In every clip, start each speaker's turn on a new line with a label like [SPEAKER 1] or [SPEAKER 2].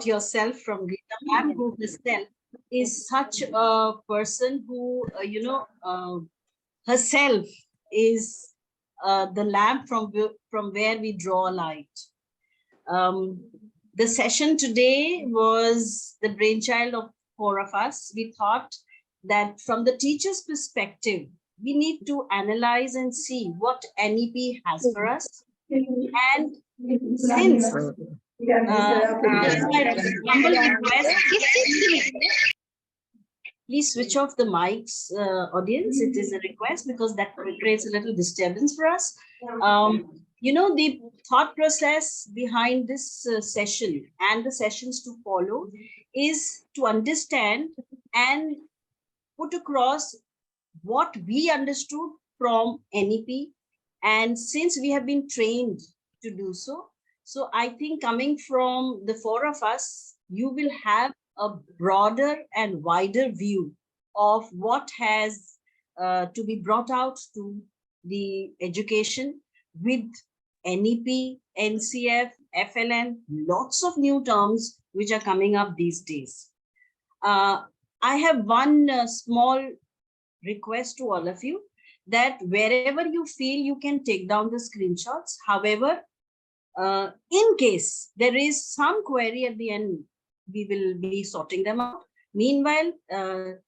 [SPEAKER 1] yourself from Gita ma'am, who herself is such a person who, herself is the lamp from where we draw light. The session today was the brainchild of four of us. We thought that from the teacher's perspective, we need to analyze and see what NEP has for us. And since my humble request, please switch off the mics, audience. It is a request because that creates a little disturbance for us. The thought process behind this session and the sessions to follow is to understand and put across what we understood from NEP. And since we have been trained to do so, so I think coming from the four of us, you will have a broader and wider view of what has to be brought out to the education with NEP, NCF, FLN, lots of new terms which are coming up these days. I have one small request to all of you, that wherever you feel you can take down the screenshots. However, in case there is some query at the end, we will be sorting them out. Meanwhile,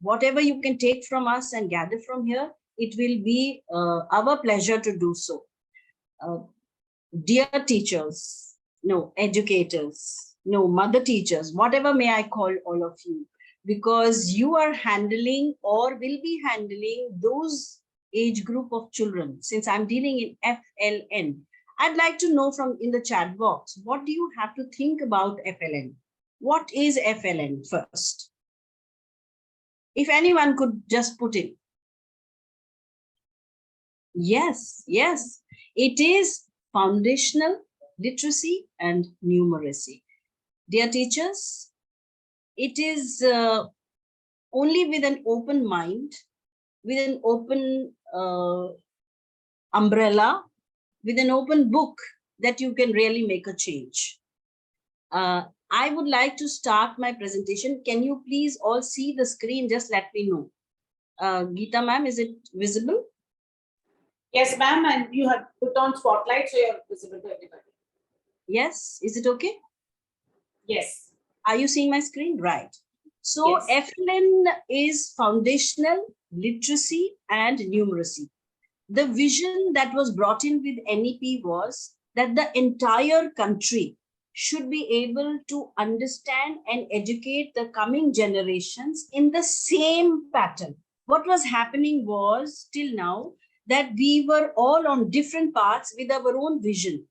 [SPEAKER 1] whatever you can take from us and gather from here, it will be our pleasure to do so. Dear teachers, no, educators, no, mother teachers, whatever may I call all of you, because you are handling or will be handling those age group of children. Since I'm dealing in FLN, I'd like to know from in the chat box, what do you have to think about FLN? What is FLN first? If anyone could just put in. Yes, it is foundational literacy and numeracy. Dear teachers, it is only with an open mind, with an open umbrella, with an open book that you can really make a change. I would like to start my presentation. Can you please all see the screen? Just let me know. Geeta ma'am, is it visible?
[SPEAKER 2] Yes, ma'am, and you have put on spotlight, so you're visible to everybody.
[SPEAKER 1] Yes, is it okay?
[SPEAKER 2] Yes.
[SPEAKER 1] Are you seeing my screen? Right. So yes. FLN is foundational literacy and numeracy. The vision that was brought in with NEP was that the entire country should be able to understand and educate the coming generations in the same pattern. What was happening was, till now, that we were all on different paths with our own vision.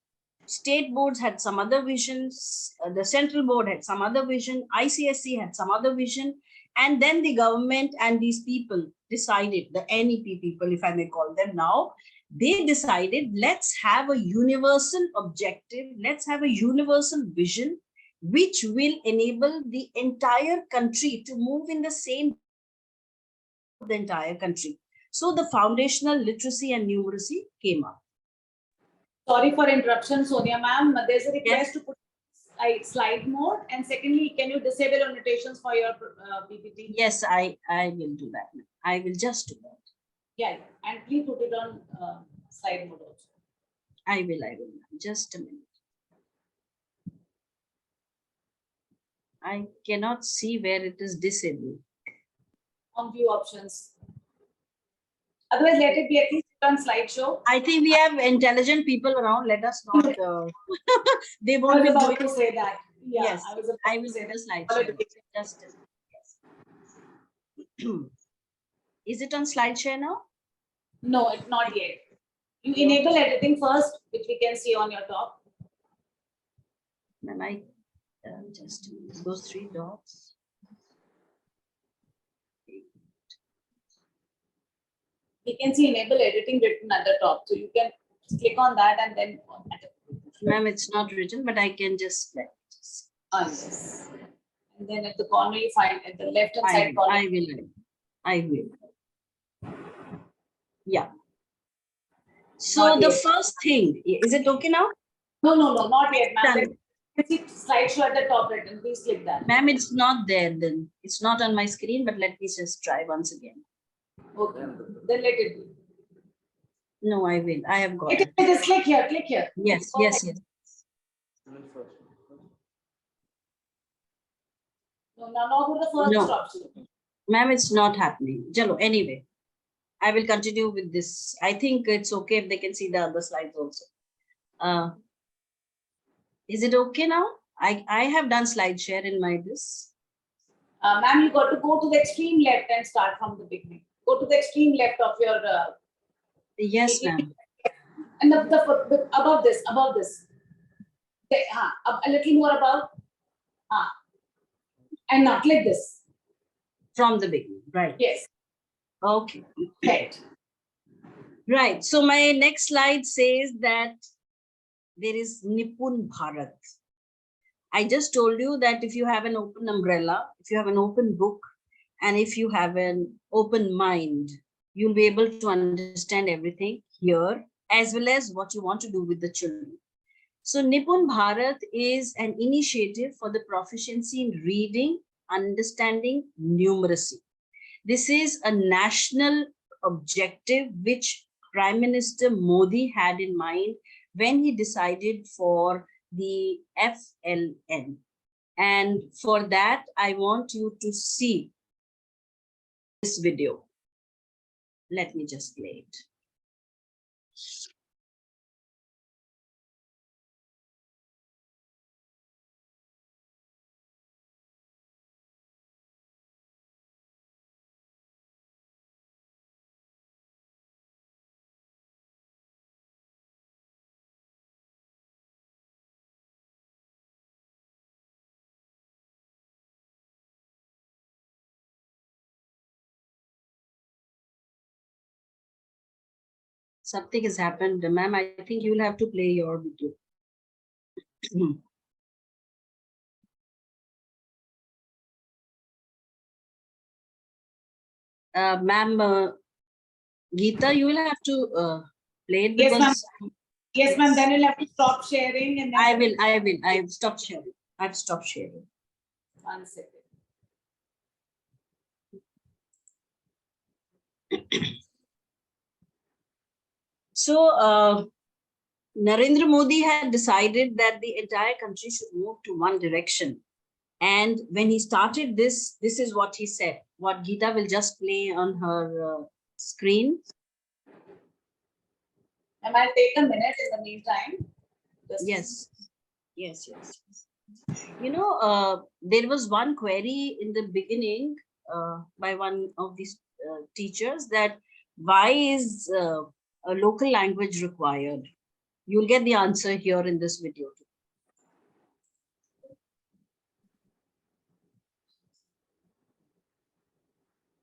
[SPEAKER 1] State boards had some other visions, the central board had some other vision, ICSE had some other vision, and then the government and these people decided, the NEP people, if I may call them now, they decided, let's have a universal objective, let's have a universal vision, which will enable the entire country to move in the same, the entire country. So the foundational literacy and numeracy came up.
[SPEAKER 2] Sorry for interruption, Sonia ma'am. There's a request to put slide mode. And secondly, can you disable annotations for your PPT?
[SPEAKER 1] Yes, I will do that. I will just do that.
[SPEAKER 2] Yeah, and please put it on slide mode also.
[SPEAKER 1] I will. Just a minute. I cannot see where it is disabled.
[SPEAKER 2] On view options. Otherwise, let it be at least on slideshow.
[SPEAKER 1] I think we have intelligent people around. Let us not. They won't be
[SPEAKER 2] about to say that. Yeah,
[SPEAKER 1] yes, I will
[SPEAKER 2] say
[SPEAKER 1] the slideshow. Just yes. Is it on slideshare now?
[SPEAKER 2] No, it's not yet. You enable editing first, which we can see on your top.
[SPEAKER 1] Then I just those three dots.
[SPEAKER 2] We can see enable editing written at the top. So you can click on that and then
[SPEAKER 1] ma'am, it's not written, but I can just let it.
[SPEAKER 2] Yes. And then at the corner you find at the left hand side corner.
[SPEAKER 1] I will. Yeah. So the first thing, is it okay now?
[SPEAKER 2] No, not yet, ma'am. See slideshow at the top right, and please click that.
[SPEAKER 1] Ma'am, it's not there then. It's not on my screen, but let me just try once again.
[SPEAKER 2] Okay, then let it be.
[SPEAKER 1] No, I will. I have got
[SPEAKER 2] It
[SPEAKER 1] it.
[SPEAKER 2] is click here, click here.
[SPEAKER 1] Yes,
[SPEAKER 2] Okay.
[SPEAKER 1] yes, yes.
[SPEAKER 2] No, now go to the first
[SPEAKER 1] No.
[SPEAKER 2] option.
[SPEAKER 1] Ma'am, it's not happening. Jalo, anyway, I will continue with this. I think it's okay if they can see the other slides also. Is it okay now? I have done slide share in my this.
[SPEAKER 2] Ma'am, you got to go to the extreme left and start from the beginning. Go to the extreme left of your.
[SPEAKER 1] Yes, ma'am.
[SPEAKER 2] And above this, a little more above. And now click this.
[SPEAKER 1] From the beginning, right?
[SPEAKER 2] Yes.
[SPEAKER 1] Okay.
[SPEAKER 2] Right.
[SPEAKER 1] Right. So my next slide says that there is Nipun Bharat. I just told you that if you have an open umbrella, if you have an open book, and if you have an open mind, you'll be able to understand everything here, as well as what you want to do with the children. So Nipun Bharat is an initiative for the proficiency in reading, understanding, numeracy. This is a national objective which Prime Minister Modi had in mind when he decided for the FLN. And for that, I want you to see this video. Let me just play it. Something has happened, ma'am. I think you will have to play your video. Ma'am, Geeta, you will have to play it because.
[SPEAKER 2] Yes, ma'am. Then you'll have to stop sharing and then.
[SPEAKER 1] I will. I've stopped sharing. I've stopped sharing.
[SPEAKER 2] 1 second.
[SPEAKER 1] So, Narendra Modi had decided that the entire country should move to one direction. And when he started this is what he said. What Geeta will just play on her screen.
[SPEAKER 2] And I'll take a minute in the meantime.
[SPEAKER 1] Yes. Yes. You know, there was one query in the beginning by one of these teachers that why is a local language required? You'll get the answer here in this video.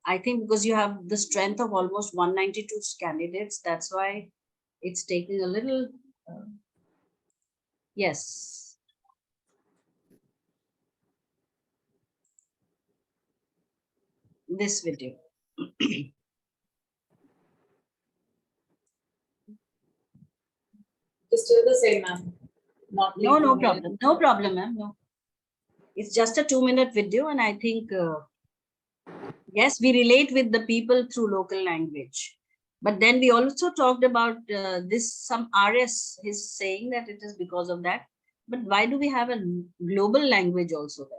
[SPEAKER 1] I think because you have the strength of almost 192 candidates, that's why it's taking a little. Yes. This video.
[SPEAKER 2] It's still the same, ma'am.
[SPEAKER 1] No problem. No problem, ma'am. No. It's just a 2-minute video, and I think yes, we relate with the people through local language. But then we also talked about this. Some RS is saying that it is because of that. But why do we have a global language also there?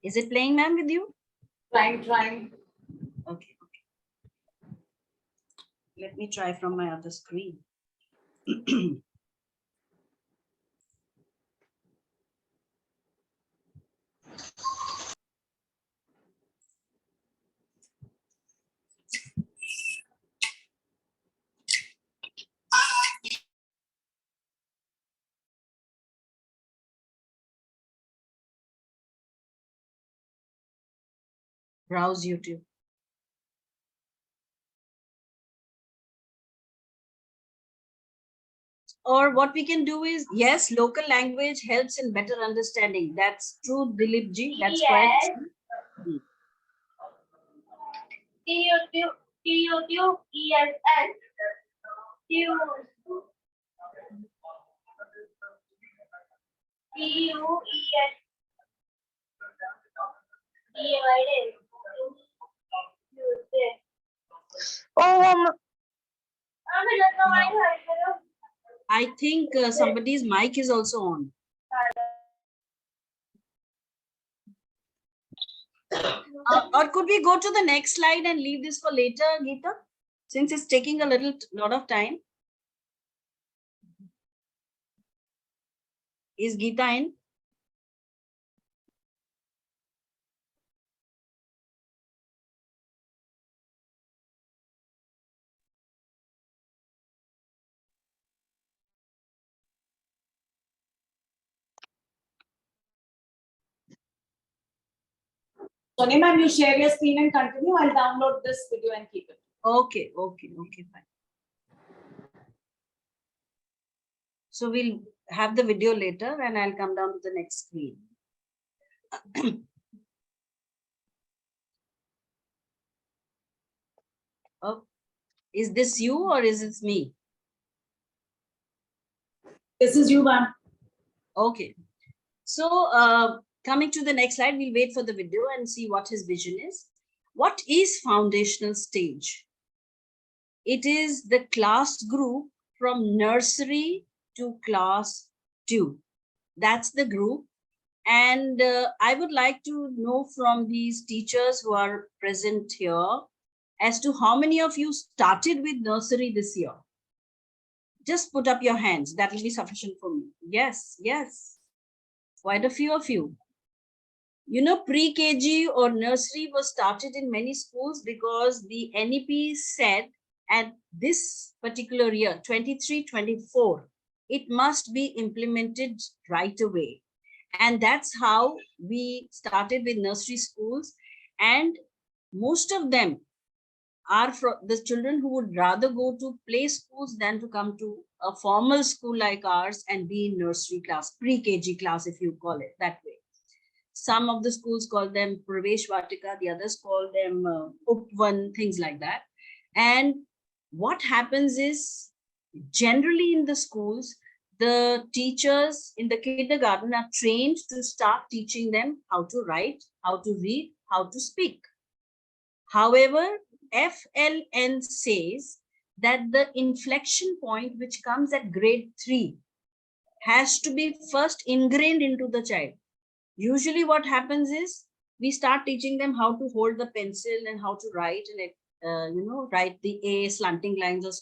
[SPEAKER 1] Is it playing, ma'am, with you?
[SPEAKER 2] Trying.
[SPEAKER 1] Okay. Let me try from my other screen. Browse YouTube. Or what we can do is, yes, local language helps in better understanding. That's true, Dilip ji. That's quite true.
[SPEAKER 3] T-U-T-U-E-S-S. T-U-E-S. D-I-S.
[SPEAKER 1] I think somebody's mic is also on. Or could we go to the next slide and leave this for later, Geeta? Since it's taking a lot of time. Is Geeta in?
[SPEAKER 2] Sonia ma'am, you share your screen and continue. I'll download this video and keep it.
[SPEAKER 1] Okay, fine. So we'll have the video later and I'll come down to the next screen. Oh, is this you or is it me?
[SPEAKER 2] This is you, ma'am.
[SPEAKER 1] Okay. So coming to the next slide, we'll wait for the video and see what his vision is. What is foundational stage? It is the class group from nursery to class 2. That's the group. And I would like to know from these teachers who are present here as to how many of you started with nursery this year. Just put up your hands. That will be sufficient for me. Yes. Quite a few of you. You know, pre-KG or nursery was started in many schools because the NEP said at this particular year, 23-24, it must be implemented right away. And that's how we started with nursery schools. And most of them are for the children who would rather go to play schools than to come to a formal school like ours and be in nursery class, pre-KG class, if you call it that way. Some of the schools call them Pravesh Vatika, the others call them Upvan, things like that. And what happens is, generally in the schools, the teachers in the kindergarten are trained to start teaching them how to write, how to read, how to speak. However, FLN says that the inflection point which comes at grade 3 has to be first ingrained into the child. Usually what happens is we start teaching them how to hold the pencil and how to write and write the A slanting lines or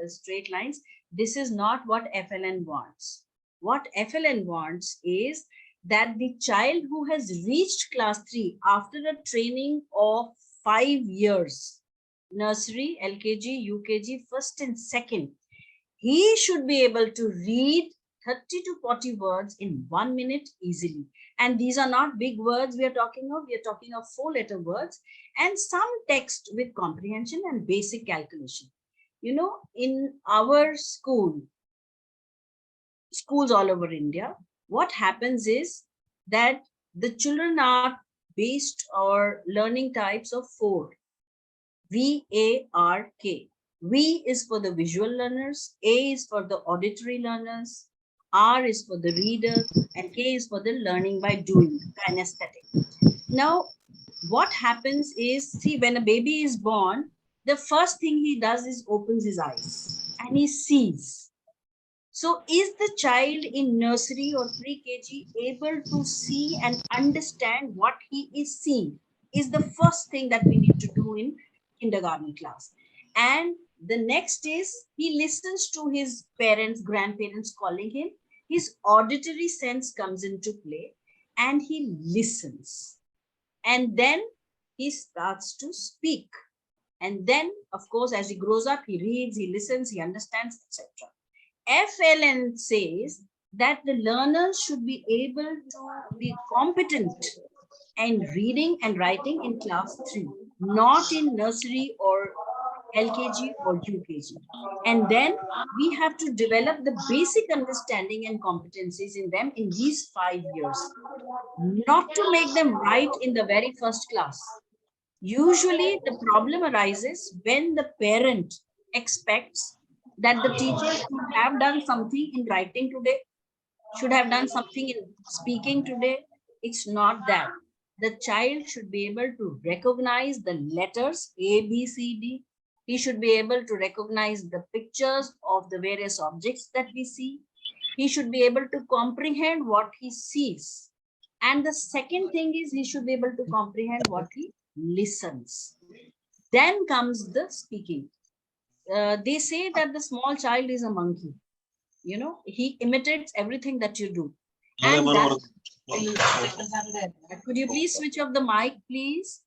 [SPEAKER 1] straight lines. This is not what FLN wants. What FLN wants is that the child who has reached class 3 after a training of 5 years, nursery, LKG, UKG, first and second, he should be able to read 30 to 40 words in 1 minute easily. And these are not big words we are talking of. We are talking of 4-letter words and some text with comprehension and basic calculation. You know, in our schools all over India, what happens is that the children are based or learning types of 4. VARK. V is for the visual learners, A is for the auditory learners, R is for the reader, and K is for the learning by doing, kinesthetic. Now, what happens is, see, when a baby is born, the first thing he does is opens his eyes and he sees. So is the child in nursery or pre-KG able to see and understand what he is seeing? Is the first thing that we need to do in kindergarten class. And the next is he listens to his parents, grandparents calling him. His auditory sense comes into play and he listens. And then he starts to speak. And then, of course, as he grows up, he reads, he listens, he understands, etc. FLN says that the learners should be able to be competent in reading and writing in class 3, not in nursery or LKG or UKG. And then we have to develop the basic understanding and competencies in them in these 5 years, not to make them write in the very first class. Usually the problem arises when the parent expects that the teacher should have done something in writing today, should have done something in speaking today. It's not that. The child should be able to recognize the letters A, B, C, D. He should be able to recognize the pictures of the various objects that we see. He should be able to comprehend what he sees. And the second thing is he should be able to comprehend what he listens. Then comes the speaking. They say that the small child is a monkey. You know, he imitates everything that you do. And that, could you please switch off the mic, please?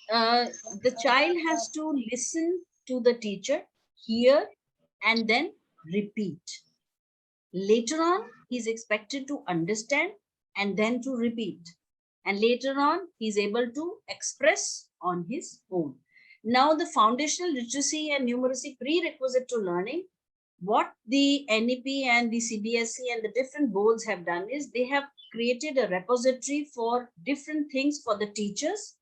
[SPEAKER 1] The child has to listen to the teacher, hear, and then repeat. Later on, he's expected to understand and then to repeat. And later on, he's able to express on his own. Now, the foundational literacy and numeracy prerequisite to learning, what the NEP and the CBSE and the different boards have done is they have created a repository for different things for the teachers,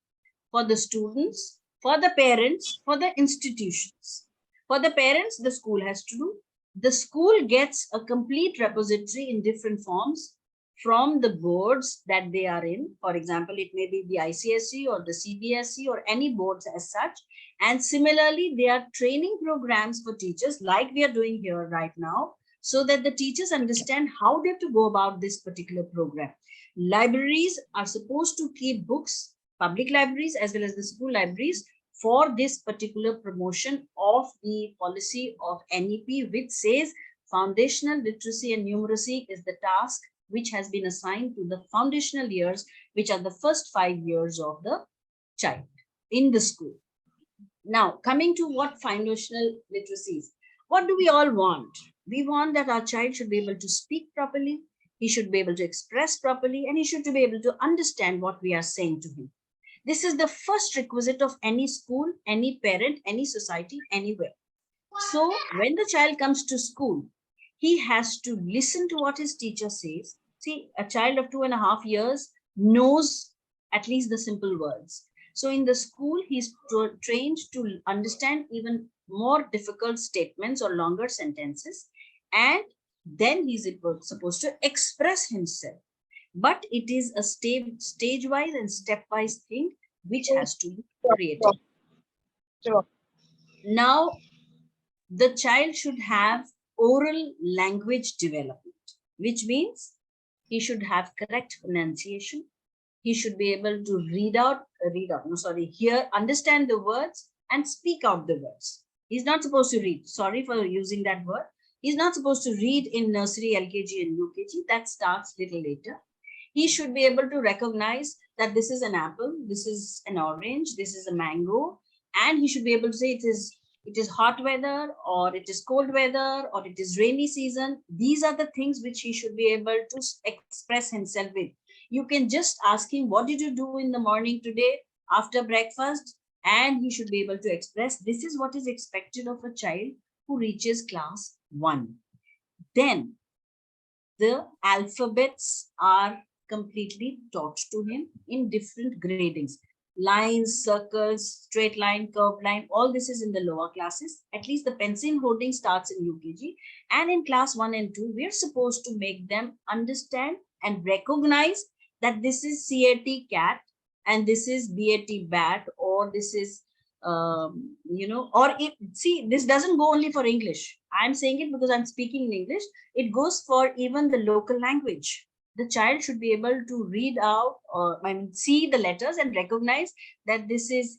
[SPEAKER 1] for the students, for the parents, for the institutions. For the parents, the school has to do. The school gets a complete repository in different forms from the boards that they are in. For example, it may be the ICSE or the CBSE or any boards as such. And similarly, there are training programs for teachers like we are doing here right now, so that the teachers understand how they have to go about this particular program. Libraries are supposed to keep books, public libraries as well as the school libraries, for this particular promotion of the policy of NEP, which says foundational literacy and numeracy is the task which has been assigned to the foundational years, which are the first 5 years of the child in the school. Now, coming to what foundational literacy is, what do we all want? We want that our child should be able to speak properly, he should be able to express properly, and he should be able to understand what we are saying to him. This is the first requisite of any school, any parent, any society, anywhere. So when the child comes to school, he has to listen to what his teacher says. See, a child of 2.5 years knows at least the simple words. So in the school, he's trained to understand even more difficult statements or longer sentences. And then he's supposed to express himself. But it is a stage-wise and step-wise thing which has to be created.
[SPEAKER 4] Sure.
[SPEAKER 1] Now, the child should have oral language development, which means he should have correct pronunciation. He should be able to hear, understand the words and speak out the words. He's not supposed to read. Sorry for using that word. He's not supposed to read in nursery, LKG and UKG. That starts little later. He should be able to recognize that this is an apple, this is an orange, this is a mango, and he should be able to say it is hot weather, or it is cold weather, or it is rainy season. These are the things which he should be able to express himself with. You can just ask him, what did you do in the morning today after breakfast? And he should be able to express. This is what is expected of a child who reaches class 1. Then the alphabets are completely taught to him in different gradings. Lines, circles, straight line, curved line, all this is in the lower classes. At least the pencil holding starts in UKG. And in class 1 and 2, we're supposed to make them understand and recognize that this is CAT cat and this is BAT bat, or this is, see, this doesn't go only for English. I'm saying it because I'm speaking in English. It goes for even the local language. The child should be able to read out, or see the letters and recognize that this is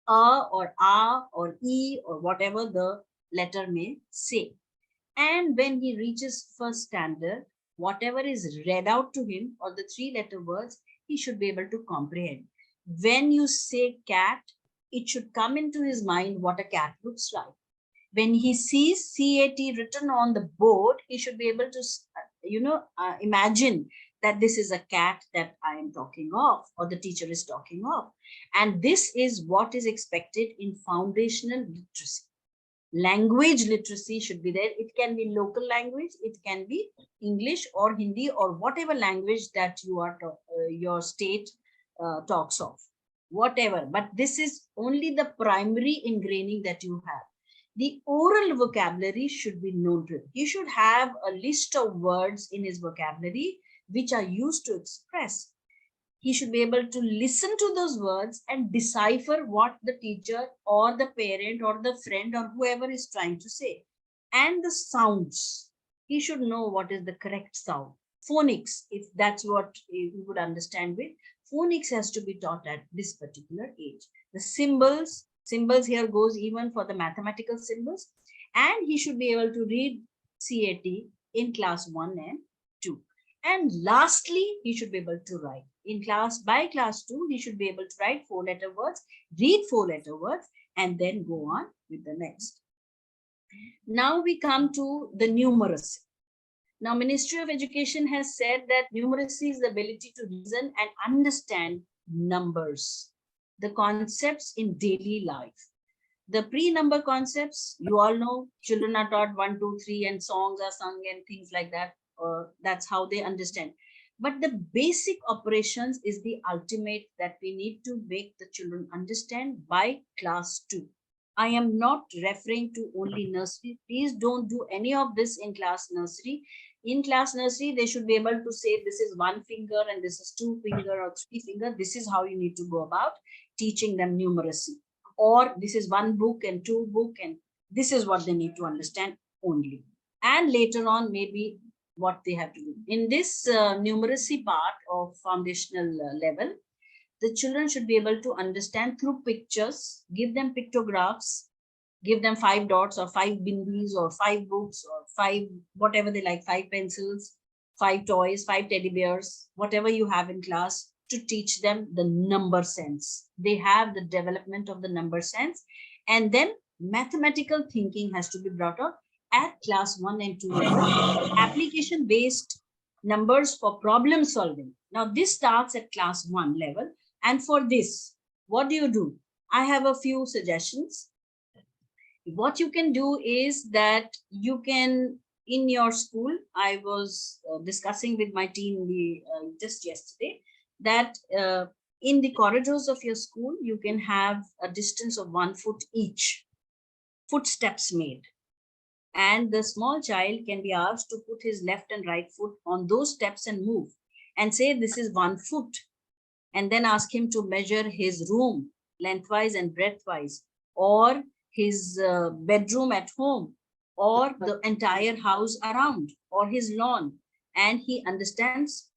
[SPEAKER 1] a or a or e or whatever the letter may say. And when he reaches first standard, whatever is read out to him or the 3-letter words, he should be able to comprehend. When you say cat, it should come into his mind what a cat looks like. When he sees CAT written on the board, he should be able to imagine that this is a cat that I am talking of, or the teacher is talking of. And this is what is expected in foundational literacy. Language literacy should be there. It can be local language, it can be English or Hindi or whatever language that you are your state talks of. whatever, but this is only the primary ingraining that you have. The oral vocabulary should be known to him. He should have a list of words in his vocabulary which are used to express. He should be able to listen to those words and decipher what the teacher or the parent or the friend or whoever is trying to say. And the sounds, he should know what is the correct sound. Phonics, if that's what he would understand with, phonics has to be taught at this particular age. The symbols here goes even for the mathematical symbols, and he should be able to read CAT in class 1 and 2. And lastly, he should be able to write. By class 2, he should be able to write 4-letter words, read 4-letter words, and then go on with the next. Now we come to the numeracy. Now, Ministry of Education has said that numeracy is the ability to reason and understand numbers, the concepts in daily life. The pre-number concepts, you all know, children are taught 1, 2, 3, and songs are sung and things like that. That's how they understand. But the basic operations is the ultimate that we need to make the children understand by class 2. I am not referring to only nursery. Please don't do any of this in class nursery. In class nursery, they should be able to say this is 1 finger and this is 2 finger or 3 finger. This is how you need to go about teaching them numeracy. Or this is 1 book and 2 book, and this is what they need to understand only. And later on, maybe what they have to do. In this numeracy part of foundational level, the children should be able to understand through pictures, give them pictographs, give them 5 dots or 5 bindis or 5 books or 5, whatever they like, 5 pencils, 5 toys, 5 teddy bears, whatever you have in class, to teach them the number sense. They have the development of the number sense, and then mathematical thinking has to be brought up at class 1 and 2 level, application based numbers for problem solving. Now this starts at class 1 level, and for this, what do? I have a few suggestions. What you can do is that you can, in your school, I was discussing with my team just yesterday, that in the corridors of your school, you can have a distance of 1 foot each, footsteps made. And the small child can be asked to put his left and right foot on those steps and move and say this is 1 foot, and then ask him to measure his room lengthwise and breadthwise, or his bedroom at home, or the entire house around, or his lawn, and he understands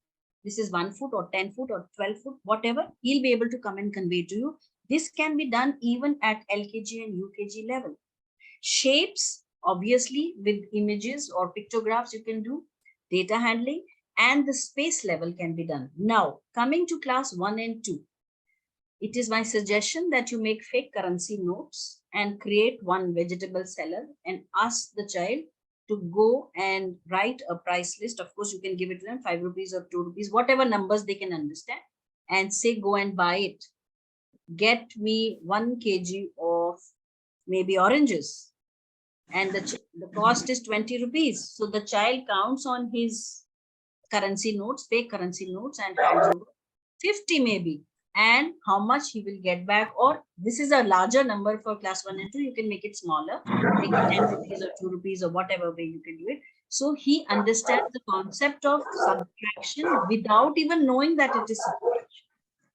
[SPEAKER 1] this is 1 foot or 10 foot or 12 foot, whatever, he'll be able to come and convey to you. This can be done even at LKG and UKG level. Shapes, obviously, with images or pictographs you can do, data handling, and the space level can be done. Now, coming to class 1 and 2, it is my suggestion that you make fake currency notes and create one vegetable seller and ask the child to go and write a price list. Of course, you can give it to them 5 rupees or 2 rupees, whatever numbers they can understand, and say, go and buy it. Get me 1 kg of maybe oranges, and the cost is 20 rupees. So the child counts on his currency notes, fake currency notes, and hands over 50 maybe, and how much he will get back. Or this is a larger number for class 1 and 2, you can make it smaller, make it 10 rupees or 2 rupees or whatever way you can do it. So he understands the concept of subtraction without even knowing that it is subtraction.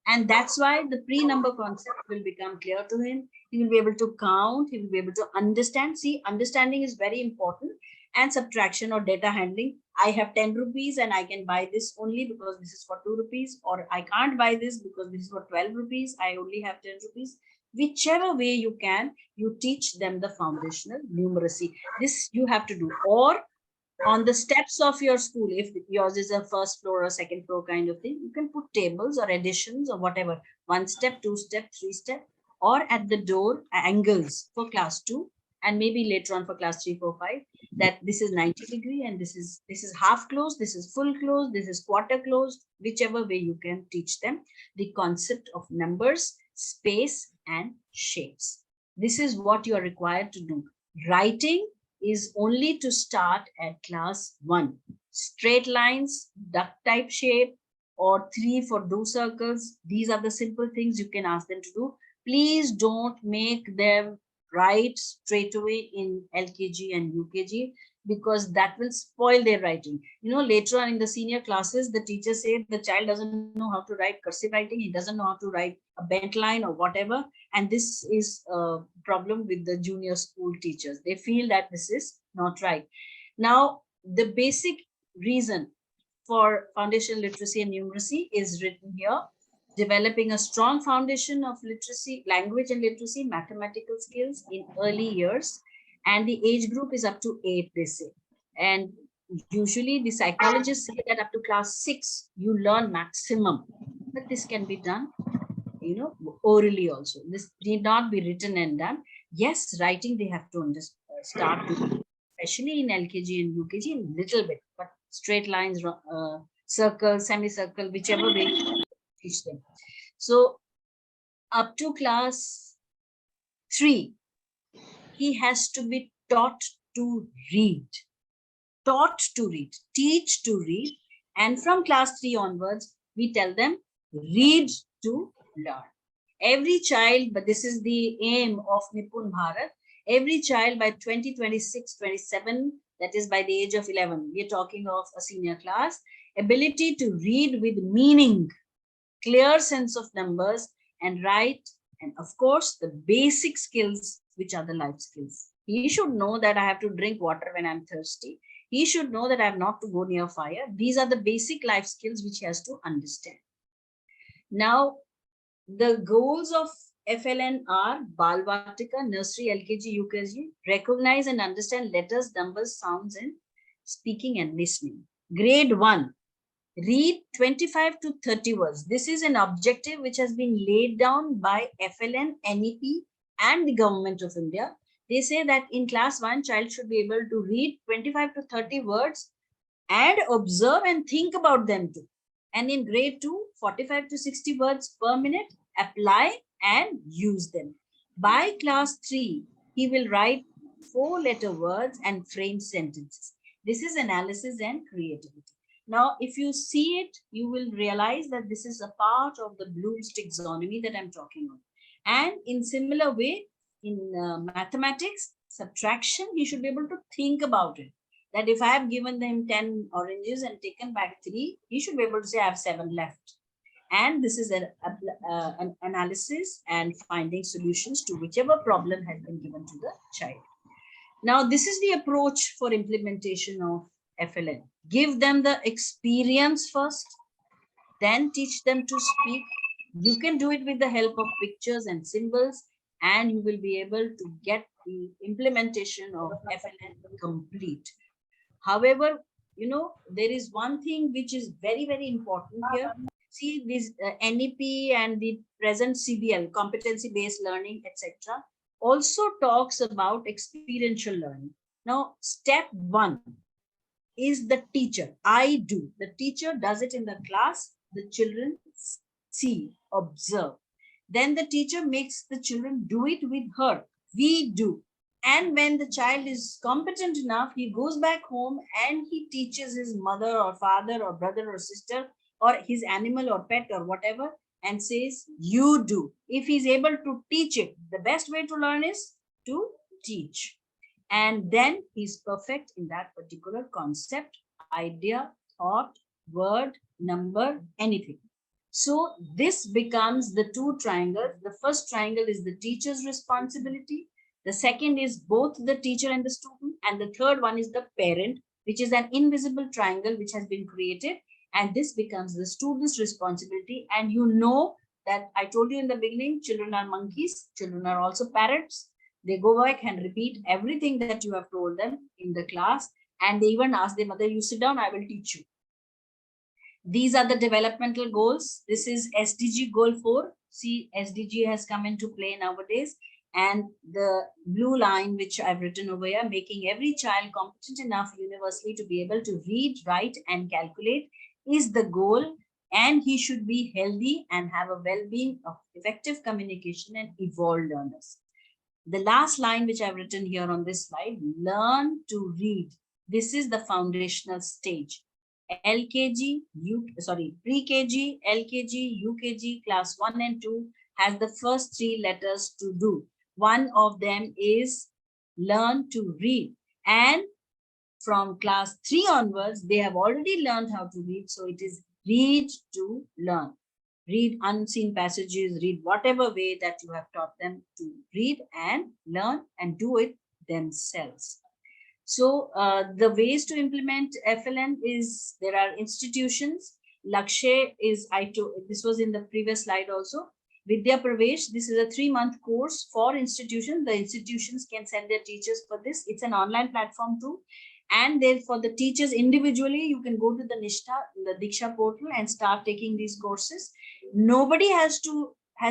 [SPEAKER 1] And that's why the pre-number concept will become clear to him. He will be able to count, he will be able to understand. See, understanding is very important. And subtraction or data handling, I have 10 rupees and I can buy this only because this is for 2 rupees, or I can't buy this because this is for 12 rupees, I only have 10 rupees. Whichever way you can, you teach them the foundational numeracy. This you have to do. Or on the steps of your school, if yours is a first floor or second floor kind of thing, you can put tables or additions or whatever, 1 step, 2 step, 3 step, or at the door angles for class 2, and maybe later on for class 3, 4, 5, that this is 90 degree and this is half closed, this is full closed, this is quarter closed, whichever way you can teach them the concept of numbers, space, and shapes. This is what you are required to do. Writing is only to start at class 1. Straight lines, duck type shape, or 3 for those circles. These are the simple things you can ask them to do. Please don't make them write straight away in LKG and UKG, because that will spoil their writing. You know, later on in the senior classes, the teachers say the child doesn't know how to write cursive writing, he doesn't know how to write a bent line or whatever. And this is a problem with the junior school teachers. They feel that this is not right. Now, the basic reason for foundational literacy and numeracy is written here: developing a strong foundation of literacy, language and literacy, mathematical skills in early years. And the age group is up to 8, they say. And usually the psychologists say that up to class 6, you learn maximum. But this can be done, you know, orally also. This need not be written and done. Yes, writing they have to start to, especially in LKG and UKG, a little bit, but straight lines, circle, semicircle, whichever way you teach them. So up to class 3, he has to be taught to read, teach to read. And from class 3 onwards, we tell them read to learn. Every child, but this is the aim of Nipun Bharat, every child by 2026, 27, that is by the age of 11, we're talking of a senior class, ability to read with meaning, clear sense of numbers, and write, and of course, the basic skills, which are the life skills. He should know that I have to drink water when I'm thirsty. He should know that I have not to go near fire. These are the basic life skills which he has to understand. Now, the goals of FLN are Balvatika, nursery, LKG, UKG, recognize and understand letters, numbers, sounds, and speaking and listening. Grade 1, read 25 to 30 words. This is an objective which has been laid down by FLN, NEP, and the Government of India. They say that in class 1, child should be able to read 25 to 30 words and observe and think about them too. And in grade 2, 45 to 60 words per minute, apply and use them. By class 3, he will write 4-letter words and frame sentences. This is analysis and creativity. Now, if you see it, you will realize that this is a part of the Bloom's taxonomy that I'm talking about. And in similar way, in mathematics, subtraction, he should be able to think about it. That if I have given them 10 oranges and taken back 3, he should be able to say I have 7 left. And this is an analysis and finding solutions to whichever problem has been given to the child. Now, this is the approach for implementation of FLN. Give them the experience first, then teach them to speak. You can do it with the help of pictures and symbols, and you will be able to get the implementation of FLN complete. However, you know, there is one thing which is very, very important here. See, this NEP and the present CBL, competency-based learning, etc., also talks about experiential learning. Now, step 1 is the teacher. I do. The teacher does it in the class. The children see, observe. Then the teacher makes the children do it with her. We do. And when the child is competent enough, he goes back home and he teaches his mother or father or brother or sister or his animal or pet or whatever, and says, you do. If he's able to teach it, the best way to learn is to teach. And then he's perfect in that particular concept, idea, thought, word, number, anything. So this becomes the 2 triangles. The first triangle is the teacher's responsibility. The second is both the teacher and the student. And the third one is the parent, which is an invisible triangle which has been created. And this becomes the student's responsibility. And you know that I told you in the beginning, children are monkeys. Children are also parrots. They go back and repeat everything that you have told them in the class. And they even ask their mother, you sit down, I will teach you. These are the developmental goals. This is SDG goal 4. See, SDG has come into play nowadays. And the blue line, which I've written over here, making every child competent enough universally to be able to read, write, and calculate is the goal. And he should be healthy and have a well-being of effective communication and evolved learners. The last line which I've written here on this slide, learn to read. This is the foundational stage. pre-KG, LKG, UKG, class 1 and 2 has the first 3 letters to do. One of them is learn to read. And from class 3 onwards, they have already learned how to read. So it is read to learn. Read unseen passages, read whatever way that you have taught them to read and learn and do it themselves. So the ways to implement FLN is there are institutions. Lakshay is, this was in the previous slide also. Vidya Pravesh, this is a 3-month course for institutions. The institutions can send their teachers for this. It's an online platform too. And then for the teachers individually, you can go to the Diksha portal and start taking these courses. Nobody has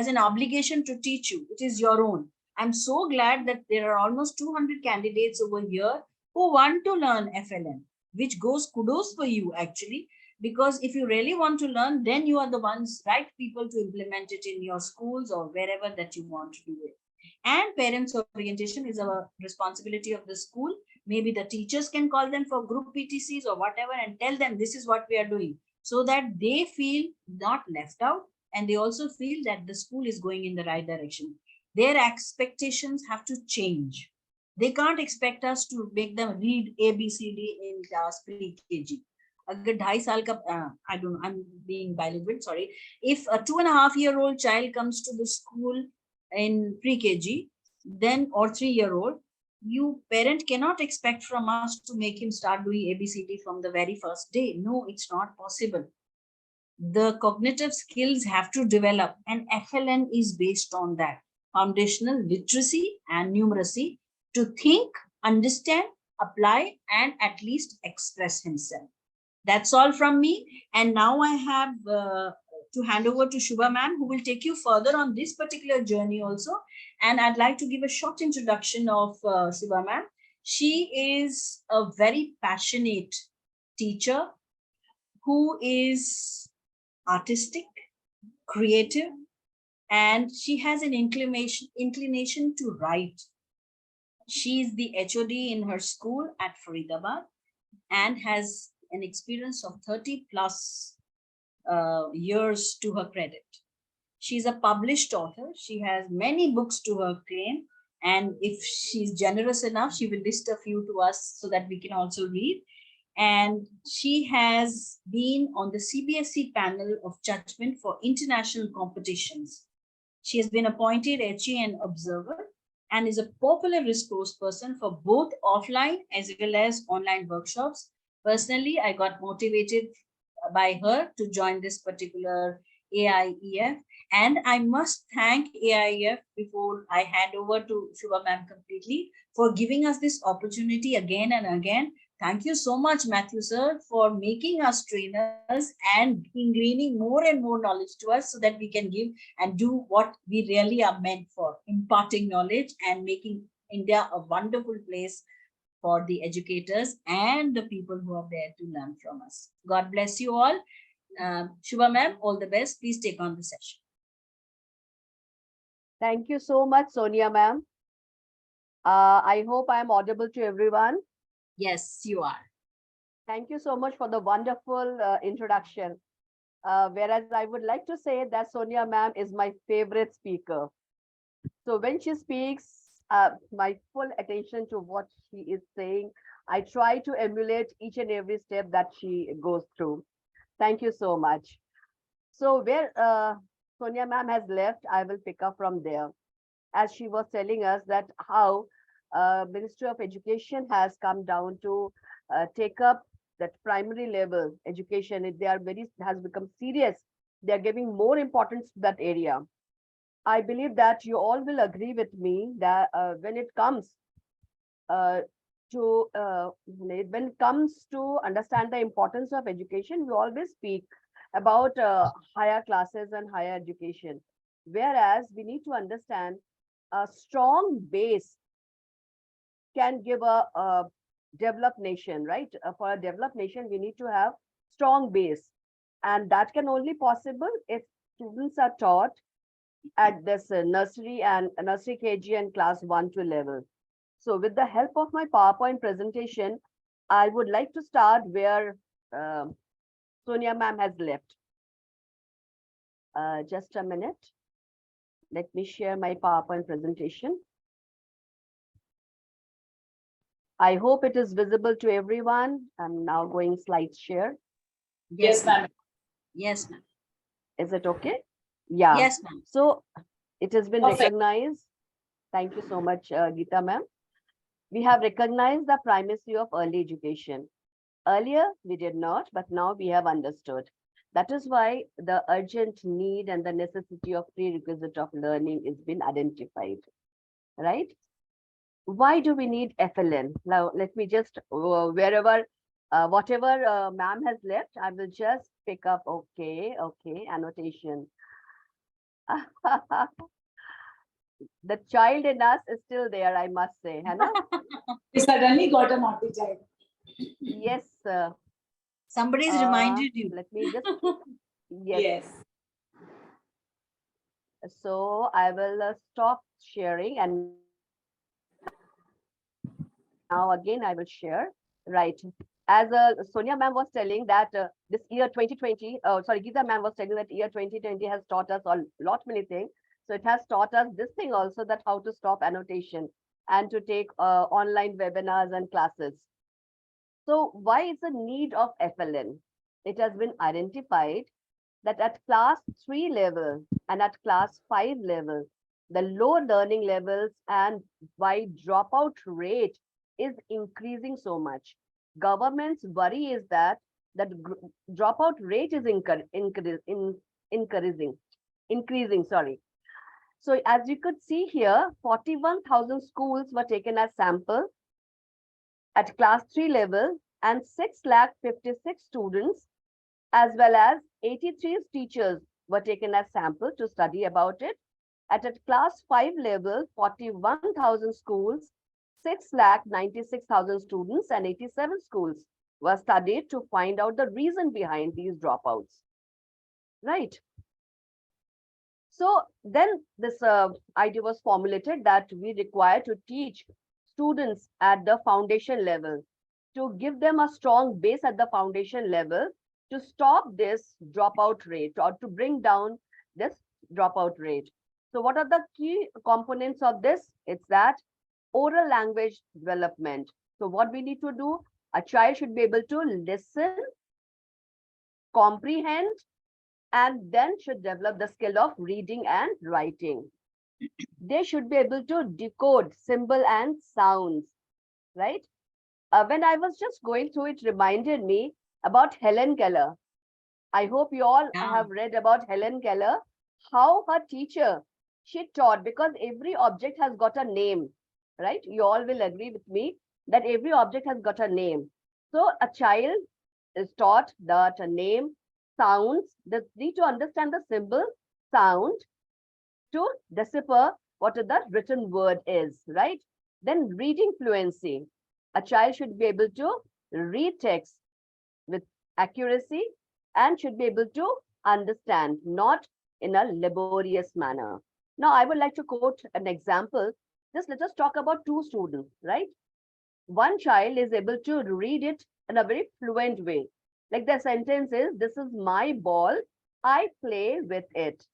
[SPEAKER 1] an obligation to teach you. It is your own. I'm so glad that there are almost 200 candidates over here who want to learn FLN, which goes kudos for you actually, because if you really want to learn, then you are the right people to implement it in your schools or wherever that you want to do it. And parents orientation is a responsibility of the school. Maybe the teachers can call them for group PTCs or whatever and tell them this is what we are doing, so that they feel not left out and they also feel that the school is going in the right direction. Their expectations have to change. They can't expect us to make them read ABCD in class pre-KG. अगर 2.5 साल का, I don't know, I'm being bilingual, sorry. If a 2.5-year-old child comes to the school in pre-KG, then or 3-year-old, you parent cannot expect from us to make him start doing ABCD from the very first day. No, it's not possible. The cognitive skills have to develop, and FLN is based on that. Foundational literacy and numeracy to think, understand, apply, and at least express himself. That's all from me. And now I have to hand over to Shubha ma'am, who will take you further on this particular journey also. And I'd like to give a short introduction of Shubha ma'am. She is a very passionate teacher who is artistic, creative, and she has an inclination to write. She is the HOD in her school at Faridabad and has an experience of 30 plus years to her credit. She's a published author. She has many books to her claim. And if she's generous enough, she will list a few to us so that we can also read. And she has been on the CBSE panel of judgment for international competitions. She has been appointed HEN observer and is a popular resource person for both offline as well as online workshops. Personally, I got motivated by her to join this particular AIEF. And I must thank AIEF before I hand over to Shubha ma'am completely for giving us this opportunity again and again. Thank you so much, Matthew sir, for making us trainers and ingraining more and more knowledge to us so that we can give and do what we really are meant for, imparting knowledge and making India a wonderful place for the educators and the people who are there to learn from us. God bless you all. Shubha ma'am, all the best. Please take on the session.
[SPEAKER 4] Thank you so much, Sonia ma'am. I hope I am audible to everyone.
[SPEAKER 1] Yes, you are.
[SPEAKER 4] Thank you so much for the wonderful introduction. Whereas I would like to say that Sonia ma'am is my favorite speaker. So when she speaks, my full attention to what she is saying, I try to emulate each and every step that she goes through. Thank you so much. So where Sonia ma'am has left, I will pick up from there. As she was telling us that how Ministry of Education has come down to take up that primary level education. Has become serious. They are giving more importance to that area. I believe that you all will agree with me that when it comes to understand the importance of education, we always speak about higher classes and higher education. Whereas we need to understand a strong base can give a developed nation, right? For a developed nation, we need to have strong base. And that can only possible if students are taught at this nursery KG and class 1 to level. So with the help of my PowerPoint presentation, I would like to start where Sonia ma'am has left. Just a minute. Let me share my PowerPoint presentation. I hope it is visible to everyone. I'm now going slide share.
[SPEAKER 2] Yes, ma'am.
[SPEAKER 1] Yes, ma'am.
[SPEAKER 4] Is it okay? Yeah.
[SPEAKER 1] Yes, ma'am.
[SPEAKER 4] So it has been
[SPEAKER 2] Perfect.
[SPEAKER 4] recognized. Thank you so much, Geeta ma'am. We have recognized the primacy of early education. Earlier, we did not, but now we have understood. That is why the urgent need and the necessity of prerequisite of learning is been identified, right? Why do we need FLN? Now, let me just, whatever ma'am has left, I will just pick up, okay, annotation. The child in us is still there, I must say, Hannah.
[SPEAKER 2] We suddenly got a naughty child.
[SPEAKER 4] Yes,
[SPEAKER 1] Somebody's reminded you.
[SPEAKER 4] let me just, yes.
[SPEAKER 2] Yes.
[SPEAKER 4] So I will stop sharing and now again I will share. Right. As Sonia ma'am was telling that this year 2020, sorry, Geeta ma'am was telling that year 2020 has taught us a lot many things. So it has taught us this thing also, that how to stop annotation and to take online webinars and classes. So why is the need of FLN? It has been identified that at class 3 level and at class 5 level, the low learning levels and why dropout rate is increasing so much. Government's worry is that dropout rate is increasing, sorry. So as you could see here, 41,000 schools were taken as sample at class 3 level and 6,56,000 students as well as 83 teachers were taken as sample to study about it. At a class 5 level, 41,000 schools, 6,96,000 students and 87 schools were studied to find out the reason behind these dropouts. Right. So then this idea was formulated that we require to teach students at the foundation level, to give them a strong base at the foundation level to stop this dropout rate or to bring down this dropout rate. So what are the key components of this? It's that oral language development. So what we need to do, a child should be able to listen, comprehend, and then should develop the skill of reading and writing. They should be able to decode symbol and sounds, right? When I was just going through, it reminded me about Helen Keller. I hope you all have read about Helen Keller, how her teacher, she taught, because every object has got a name, right? You all will agree with me that every object has got a name. So a child is taught that a name, sounds, they need to understand the symbol, sound, to decipher what the written word is, right? Then reading fluency. A child should be able to read text with accuracy and should be able to understand, not in a laborious manner. Now, I would like to quote an example. Just let us talk about two students, right? One child is able to read it in a very fluent way. Like the sentence is, this is my ball, I play with it.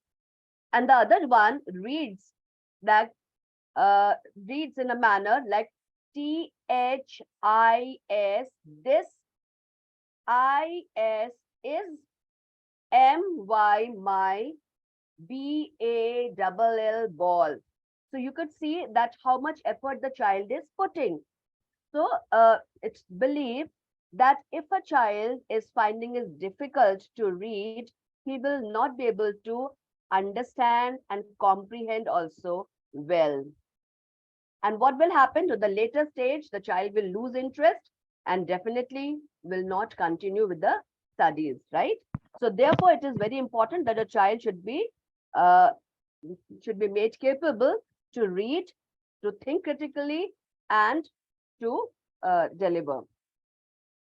[SPEAKER 4] And the other one reads that reads in a manner like THIS, this IS is MY, my BALL, ball. So you could see that how much effort the child is putting. So it's believed that if a child is finding it difficult to read, he will not be able to understand and comprehend also well. And what will happen to the later stage? The child will lose interest and definitely will not continue with the studies, right? So therefore, it is very important that a child should be made capable to read, to think critically, and to deliver.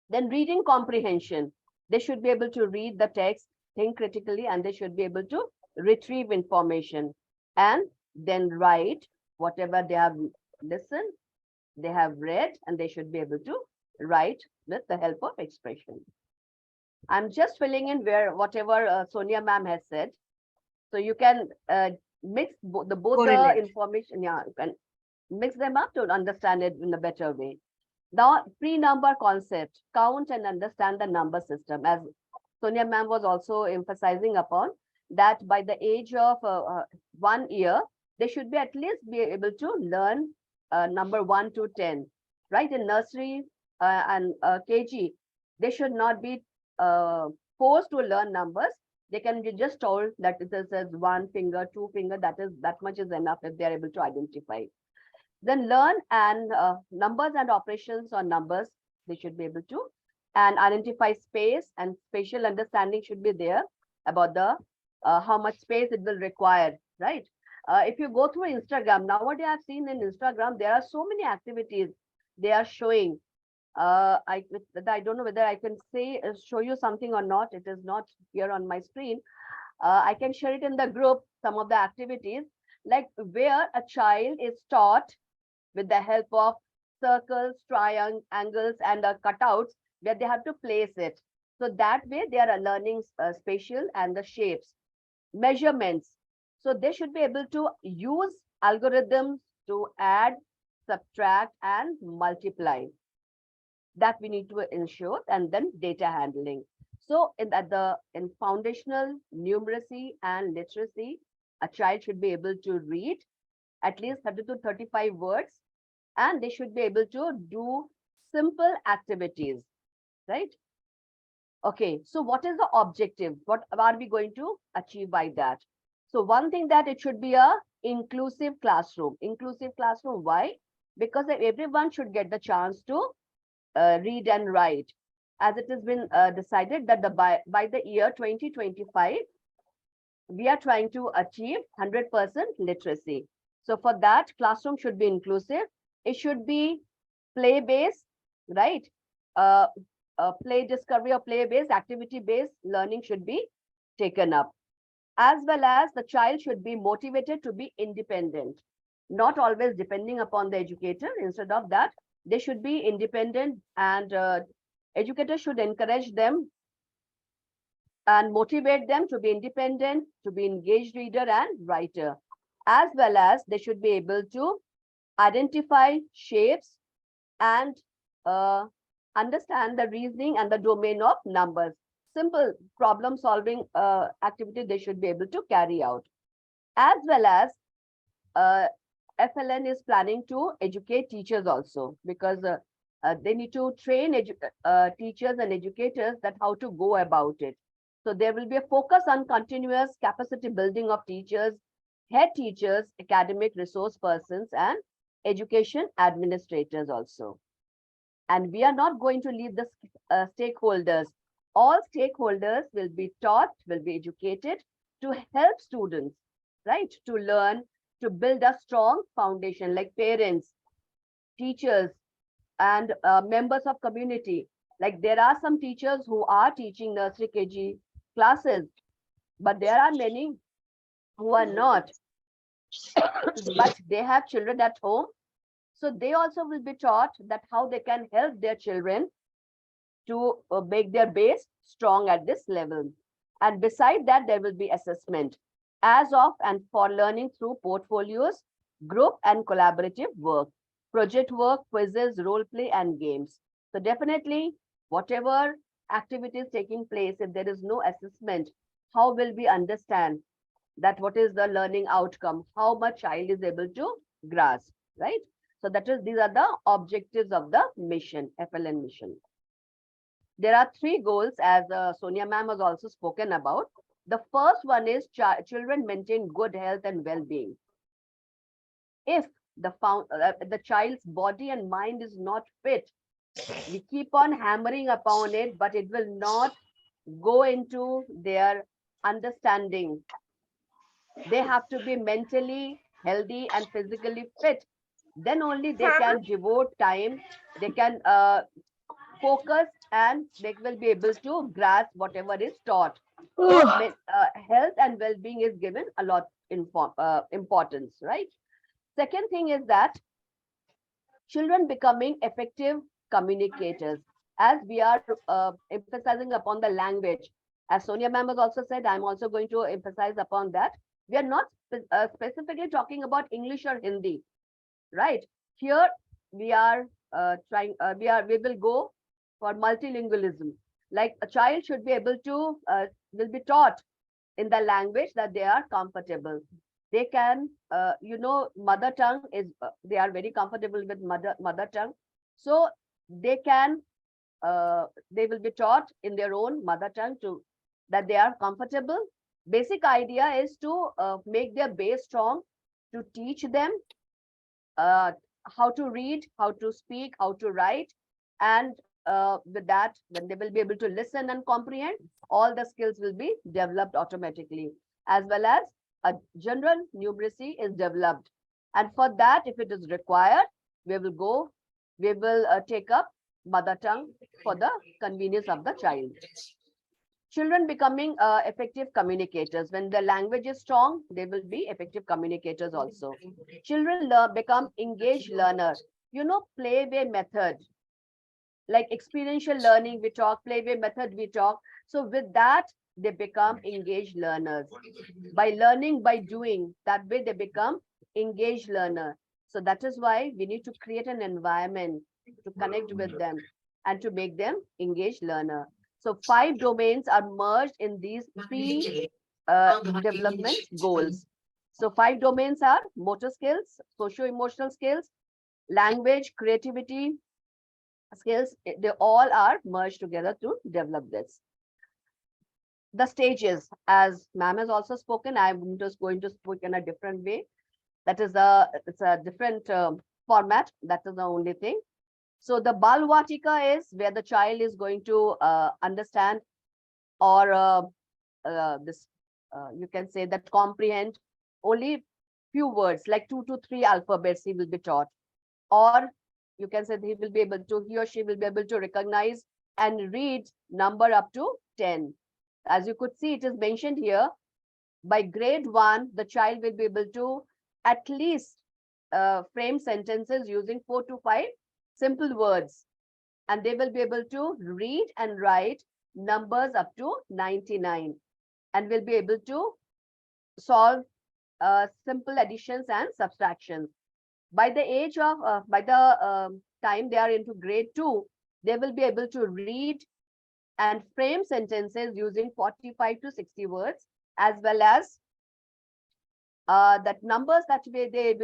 [SPEAKER 4] Then reading comprehension. They should be able to read the text, think critically, and they should be able to retrieve information and then write whatever they have listened, they have read, and they should be able to write with the help of expression. I'm just filling in where whatever Sonia ma'am has said. So you can mix both the
[SPEAKER 1] Correlate.
[SPEAKER 4] information. Yeah, you can mix them up to understand it in a better way. Now, pre-number concept, count and understand the number system. As Sonia ma'am was also emphasizing upon that by the age of 1 year, they should be at least be able to learn number 1 to 10, right? In nursery and KG, they should not be forced to learn numbers. They can be just told that it is as one finger, two finger, that much is enough if they are able to identify. Then learn and numbers and operations on numbers, they should be able to, and identify space and spatial understanding should be there about the how much space it will require, right? If you go through Instagram, nowadays I've seen in Instagram, there are so many activities they are showing. I don't know whether I can say, show you something or not. It is not here on my screen. I can share it in the group, some of the activities, like where a child is taught with the help of circles, triangles, and cutouts where they have to place it. So that way they are learning spatial and the shapes, measurements. So they should be able to use algorithms to add, subtract, and multiply. That we need to ensure, and then data handling. So in foundational numeracy and literacy, a child should be able to read at least 30 to 35 words, and they should be able to do simple activities, right? Okay, so what is the objective? What are we going to achieve by that? So one thing that it should be a inclusive classroom. Inclusive classroom, why? Because everyone should get the chance to read and write. As it has been decided that by the year 2025, we are trying to achieve 100% literacy. So for that, classroom should be inclusive. It should be play-based, right? Play discovery or play-based, activity-based learning should be taken up. As well as the child should be motivated to be independent, not always depending upon the educator. Instead of that, they should be independent, and educators should encourage them and motivate them to be independent, to be engaged reader and writer. As well as they should be able to identify shapes and understand the reasoning and the domain of numbers. Simple problem solving activity they should be able to carry out. As well as FLN is planning to educate teachers also, because they need to train teachers and educators that how to go about it. So there will be a focus on continuous capacity building of teachers, head teachers, academic resource persons, and education administrators also. And we are not going to leave the stakeholders. All stakeholders will be taught, will be educated to help students, right, to learn, to build a strong foundation, like parents, teachers, and members of community. Like there are some teachers who are teaching nursery KG classes, but there are many who are not, but they have children at home. So they also will be taught that how they can help their children to make their base strong at this level. And beside that, there will be assessment as of and for learning through portfolios, group and collaborative work, project work, quizzes, role play, and games. So definitely, whatever activities taking place, if there is no assessment, how will we understand that what is the learning outcome, how much child is able to grasp, right? So these are the objectives of the mission, FLN mission. There are 3 goals, as Sonia ma'am has also spoken about. The first one is children maintain good health and well-being. If the child's body and mind is not fit, we keep on hammering upon it, but it will not go into their understanding. They have to be mentally healthy and physically fit. Then only they can devote time, they can focus, and they will be able to grasp whatever is taught. So health and well-being is given a lot importance, right? Second thing is that children becoming effective communicators. as we are emphasizing upon the language, as Sonia ma'am has also said, I'm also going to emphasize upon that. We are not specifically talking about English or Hindi, right? Here we are we will go for multilingualism. Like a child should be able to, will be taught in the language that they are comfortable. They can, mother tongue is, they are very comfortable with mother tongue. So they can, they will be taught in their own mother tongue to, that they are comfortable. Basic idea is to make their base strong, to teach them uh, how to read, how to speak, how to write. And with that, when they will be able to listen and comprehend, all the skills will be developed automatically, as well as a general numeracy is developed. And for that, if it is required, we will take up mother tongue for the convenience of the child. Children becoming effective communicators. When the language is strong, they will be effective communicators also. Children become engaged learner. Playway method, like experiential learning, we talk, playway method, we talk. So with that, they become engaged learners. By learning, by doing, that way they become engaged learner. So that is why we need to create an environment to connect with them and to make them engaged learner. So 5 domains are merged in these 3 development goals. So 5 domains are motor skills, socio-emotional skills, language, creativity skills. They all are merged together to develop this. The stages, as ma'am has also spoken, I'm just going to speak in a different way. That is it's a different format. That is the only thing. So the Balvatika is where the child is going to understand, or this, you can say that comprehend only few words, like 2 to 3 alphabets he will be taught. Or you can say he will be able to, he or she will be able to recognize and read number up to 10. As you could see, it is mentioned here, by grade 1, the child will be able to at least frame sentences using 4 to 5 simple words. And they will be able to read and write numbers up to 99, and will be able to solve simple additions and subtractions. By the age of, by the time they are into grade 2, they will be able to read and frame sentences using 45 to 60 words, as well as that numbers that they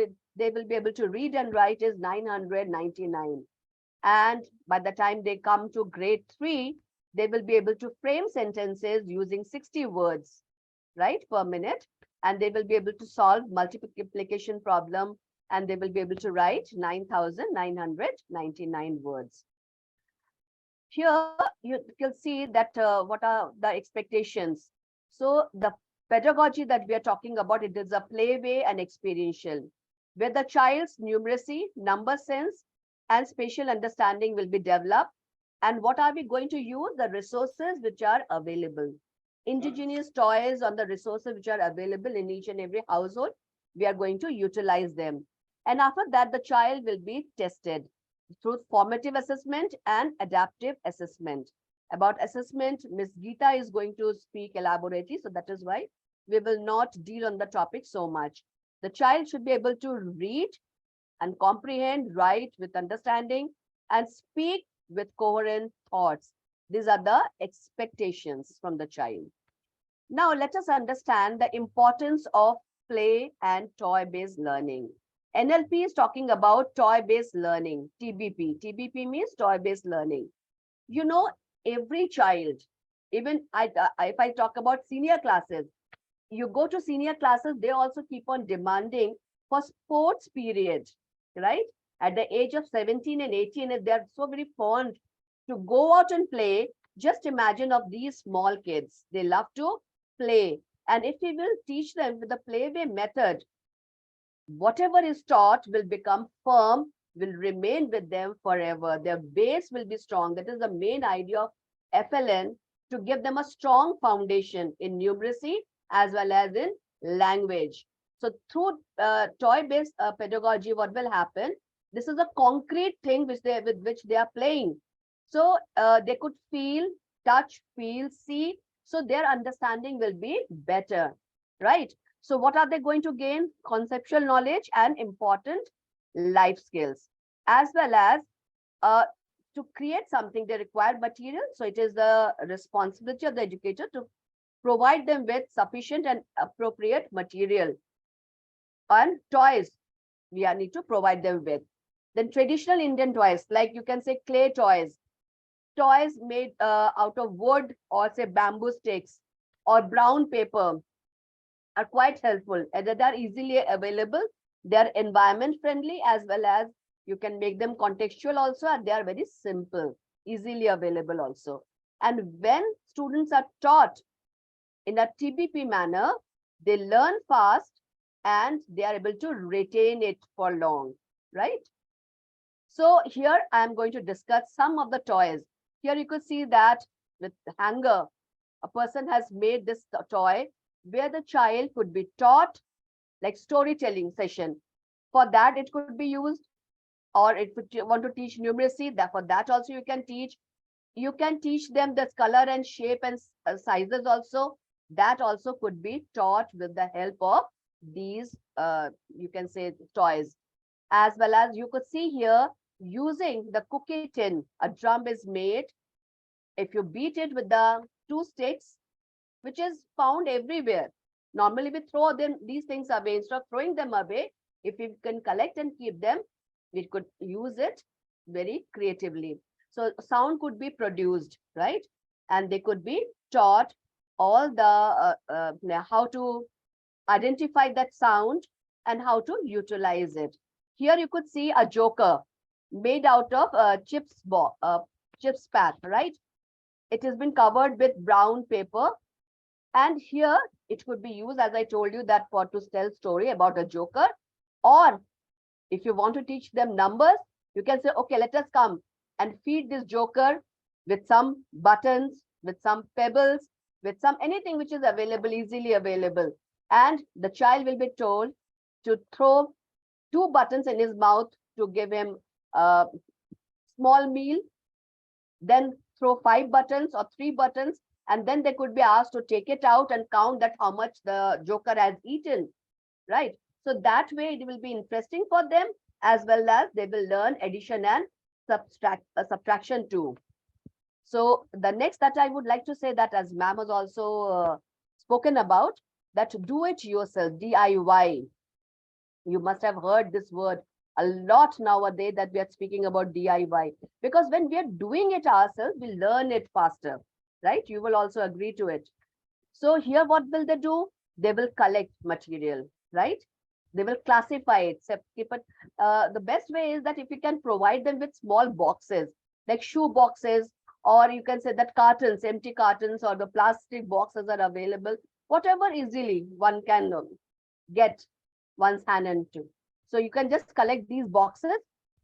[SPEAKER 4] will be able to read and write is 999. And by the time they come to grade 3, they will be able to frame sentences using 60 words, right, per minute. And they will be able to solve multiplication problem, and they will be able to write 9,999 words. Here you can see that what are the expectations. So the pedagogy that we are talking about, it is a playway and experiential, where the child's numeracy, number sense, and spatial understanding will be developed. And what are we going to use? The resources which are available. Indigenous toys on the resources which are available in each and every household, we are going to utilize them. And after that, the child will be tested through formative assessment and adaptive assessment. About assessment, Ms. Geeta is going to speak elaborately, so that is why we will not deal on the topic so much. The child should be able to read and comprehend, write with understanding, and speak with coherent thoughts. These are the expectations from the child. Now, let us understand the importance of play and toy-based learning. NLP is talking about toy-based learning, TBP. TBP means toy-based learning. You know, every child, even if I talk about senior classes, you go to senior classes, they also keep on demanding for sports period, right? At the age of 17 and 18, if they're so very fond to go out and play, just imagine of these small kids. They love to play. And if we will teach them with the playway method, whatever is taught will become firm, will remain with them forever. Their base will be strong. That is the main idea of FLN, to give them a strong foundation in numeracy as well as in language. So through toy-based pedagogy, what will happen? This is a concrete thing with which they are playing. So they could feel, touch, feel, see. So their understanding will be better, right? So what are they going to gain? Conceptual knowledge and important life skills, as well as to create something, they require material. So it is the responsibility of the educator to provide them with sufficient and appropriate material and toys. We need to provide them with. Then traditional Indian toys, like you can say clay toys, toys made out of wood or say bamboo sticks or brown paper are quite helpful, and they are easily available. They are environment friendly, as well as you can make them contextual also, and they are very simple, easily available also. And when students are taught in a TBP manner, they learn fast and they are able to retain it for long, right? So here I am going to discuss some of the toys. Here you could see that with hanger, a person has made this toy where the child could be taught like storytelling session. For that, it could be used, or if you want to teach numeracy, that for that also you can teach. You can teach them the color and shape and sizes also. That also could be taught with the help of these, you can say, toys. As well as you could see here, using the cookie tin, a drum is made. If you beat it with the two sticks, which is found everywhere. Normally we throw them, these things away. Instead of throwing them away, if we can collect and keep them, we could use it very creatively. So sound could be produced, right? And they could be taught all the how to identify that sound and how to utilize it. Here you could see a joker made out of chips pack, right? It has been covered with brown paper, and here it could be used, as I told you, that for to tell story about a joker. Or if you want to teach them numbers, you can say, okay, let us come and feed this joker with some buttons, with some pebbles, with some anything which is available, easily available. And the child will be told to throw 2 buttons in his mouth to give him a small meal, then throw 5 buttons or 3 buttons, and then they could be asked to take it out and count that how much the joker has eaten, right? So that way it will be interesting for them, as well as they will learn addition and subtraction too. So the next that I would like to say, that as ma'am has also spoken about, that do it yourself, DIY. You must have heard this word a lot nowadays, that we are speaking about DIY, because when we are doing it ourselves, we learn it faster, right? You will also agree to it. So here, what will they do? They will collect material, right? They will classify it, keep it. The best way is that if you can provide them with small boxes, like shoe boxes, or you can say that cartons, empty cartons, or the plastic boxes are available, whatever easily one can get one's hand into. So you can just collect these boxes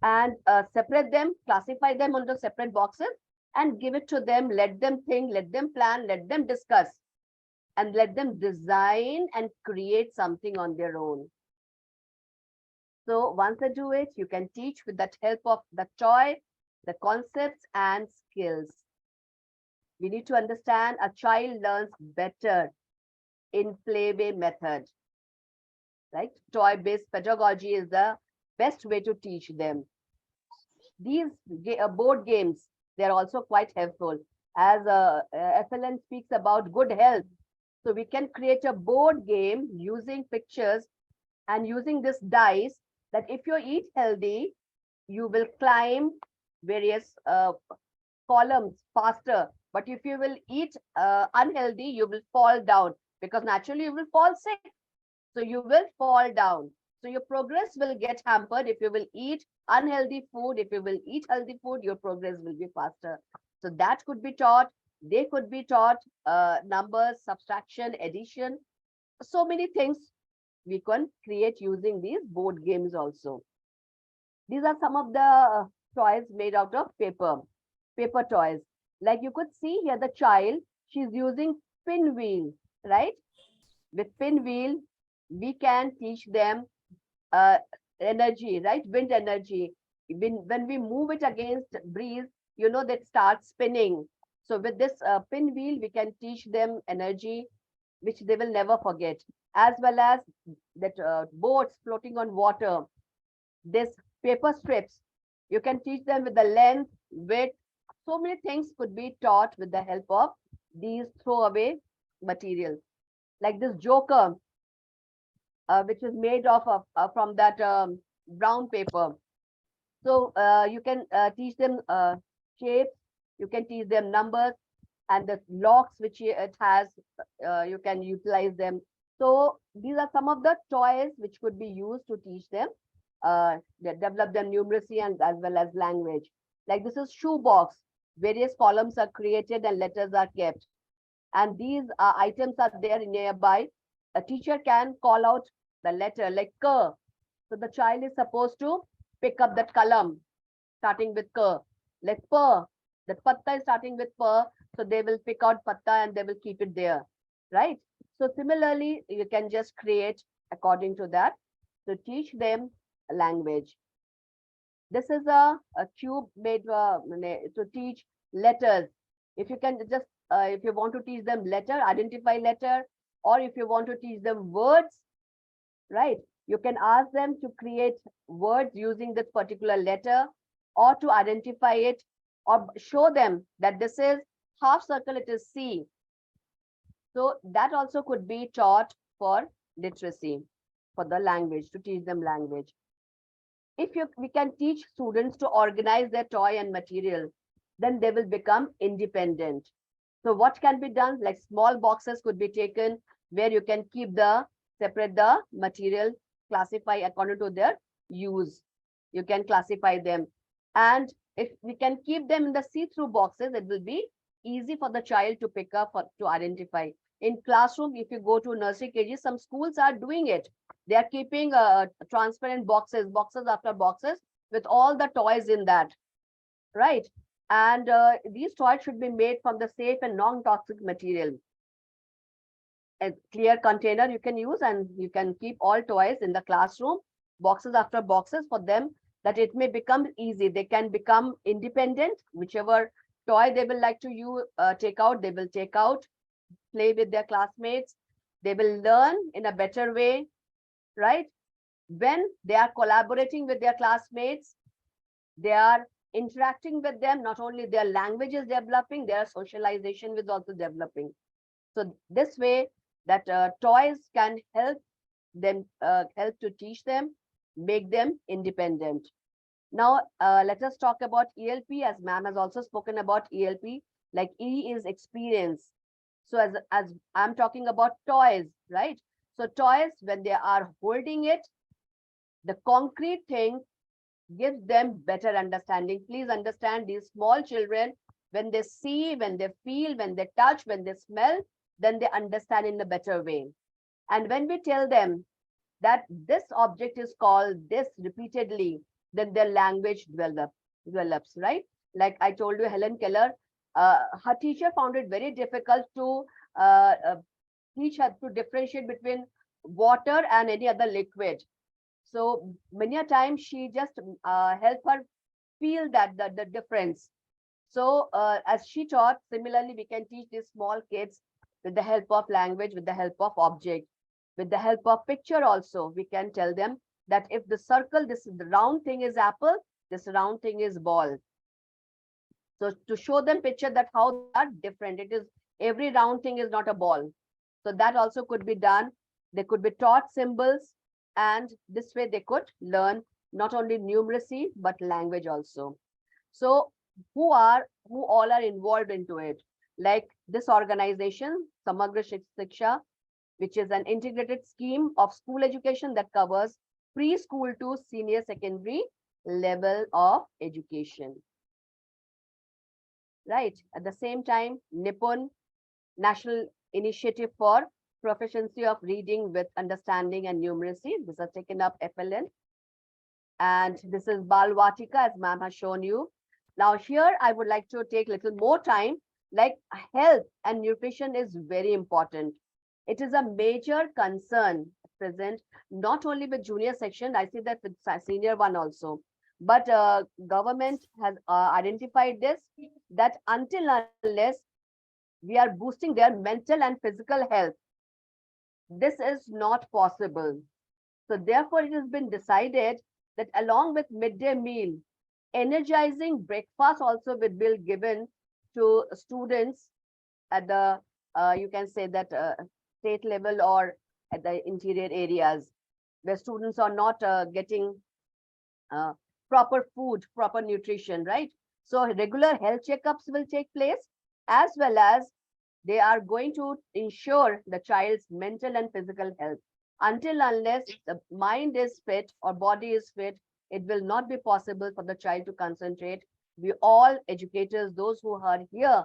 [SPEAKER 4] and separate them, classify them into separate boxes, and give it to them. Let them think, let them plan, let them discuss, and let them design and create something on their own. So once they do it, you can teach with that help of the toy, the concepts and skills. We need to understand a child learns better in playway method, right? Toy-based pedagogy is the best way to teach them. These board games, they're also quite helpful. As FLN speaks about good health, so we can create a board game using pictures and using this dice, that if you eat healthy, you will climb various columns faster. But if you will eat unhealthy, you will fall down, because naturally you will fall sick. So you will fall down. So your progress will get hampered if you will eat unhealthy food. If you will eat healthy food, your progress will be faster. So that could be taught. They could be taught numbers, subtraction, addition. So many things we can create using these board games also. These are some of the toys made out of paper toys. Like you could see here, the child, she's using pinwheel, right? With pinwheel, we can teach them energy, right? Wind energy. When we move it against breeze, that starts spinning. So with this pinwheel, we can teach them energy, which they will never forget, as well as that boats floating on water. This paper strips, you can teach them with the length, width. So many things could be taught with the help of these throwaway materials. Like this joker, which is made of from that brown paper. So you can teach them shapes, you can teach them numbers, and the locks which it has, you can utilize them. So these are some of the toys which could be used to teach them, develop their numeracy and as well as language. Like this is shoe box, various columns are created and letters are kept. And these items are there nearby. A teacher can call out the letter like K. So the child is supposed to pick up that column starting with K. Like P, the patta is starting with P. So they will pick out patta and they will keep it there, right? So similarly, you can just create according to that to teach them a language. This is a cube made to teach letters. If you can just, if you want to teach them letter, identify letter, or if you want to teach them words, right? You can ask them to create words using this particular letter or to identify it or show them that this is half circle, it is C. So that also could be taught for literacy, for the language, to teach them language. We can teach students to organize their toy and material, then they will become independent. So what can be done? Like small boxes could be taken where you can separate the material, classify according to their use. You can classify them. And if we can keep them in the see-through boxes, it will be easy for the child to pick up or to identify. In classroom, if you go to nursery KG, some schools are doing it. They are keeping transparent boxes after boxes with all the toys in that, right? And these toys should be made from the safe and non-toxic material. A clear container you can use, and you can keep all toys in the classroom, boxes after boxes for them, that it may become easy. They can become independent. Whichever toy they will like to take out, they will take out, play with their classmates. They will learn in a better way, right? When they are collaborating with their classmates, they are interacting with them, not only their language is developing, their socialization is also developing. So this way that toys can help them, help to teach them, make them independent. Now, let us talk about ELP, as ma'am has also spoken about ELP, like E is experience. So as I'm talking about toys, right? So toys, when they are holding it, the concrete thing gives them better understanding. Please understand, these small children, when they see, when they feel, when they touch, when they smell, then they understand in a better way. And when we tell them that this object is called this repeatedly, then their language develops, right? Like I told you, Helen Keller, her teacher found it very difficult to teach her to differentiate between water and any other liquid. So many a time she just helped her feel that the difference. So as she taught, similarly, we can teach these small kids with the help of language, with the help of object, with the help of picture also. We can tell them that if the circle, the round thing is apple, this round thing is ball. So to show them picture that how they are different, it is every round thing is not a ball. So that also could be done. They could be taught symbols, and this way they could learn not only numeracy but language also. So who all are involved into it? Like this organization, Samagra Shiksha, which is an integrated scheme of school education that covers preschool to senior secondary level of education. Right. At the same time, Nippon, National Initiative for Proficiency of Reading with Understanding and Numeracy. This has taken up FLN. And this is Balvatika, as ma'am has shown you. Now here, I would like to take a little more time. Like health and nutrition is very important. It is a major concern present, not only with junior section, I see that with senior one also. But government has identified this, that until unless we are boosting their mental and physical health, this is not possible. So therefore, it has been decided that along with midday meal, energizing breakfast also will be given to students at the, you can say that state level or at the interior areas where students are not getting uh, proper food, proper nutrition, right? So regular health checkups will take place, as well as they are going to ensure the child's mental and physical health. Until unless the mind is fit or body is fit, it will not be possible for the child to concentrate. We all educators, those who are here,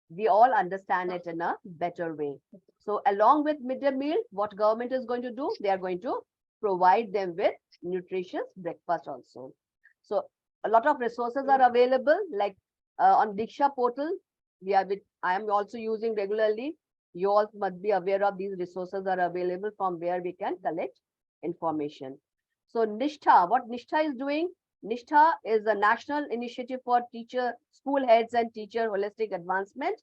[SPEAKER 4] we all understand it in a better way. So along with midday meal, what government is going to do? They are going to provide them with nutritious breakfast also. So a lot of resources are available, like on Diksha portal, we are with, I am also using regularly. You all must be aware of these resources are available from where we can collect information. So Nishtha, what Nishtha is doing? Nishtha is a national initiative for teacher, school heads and teacher holistic advancement.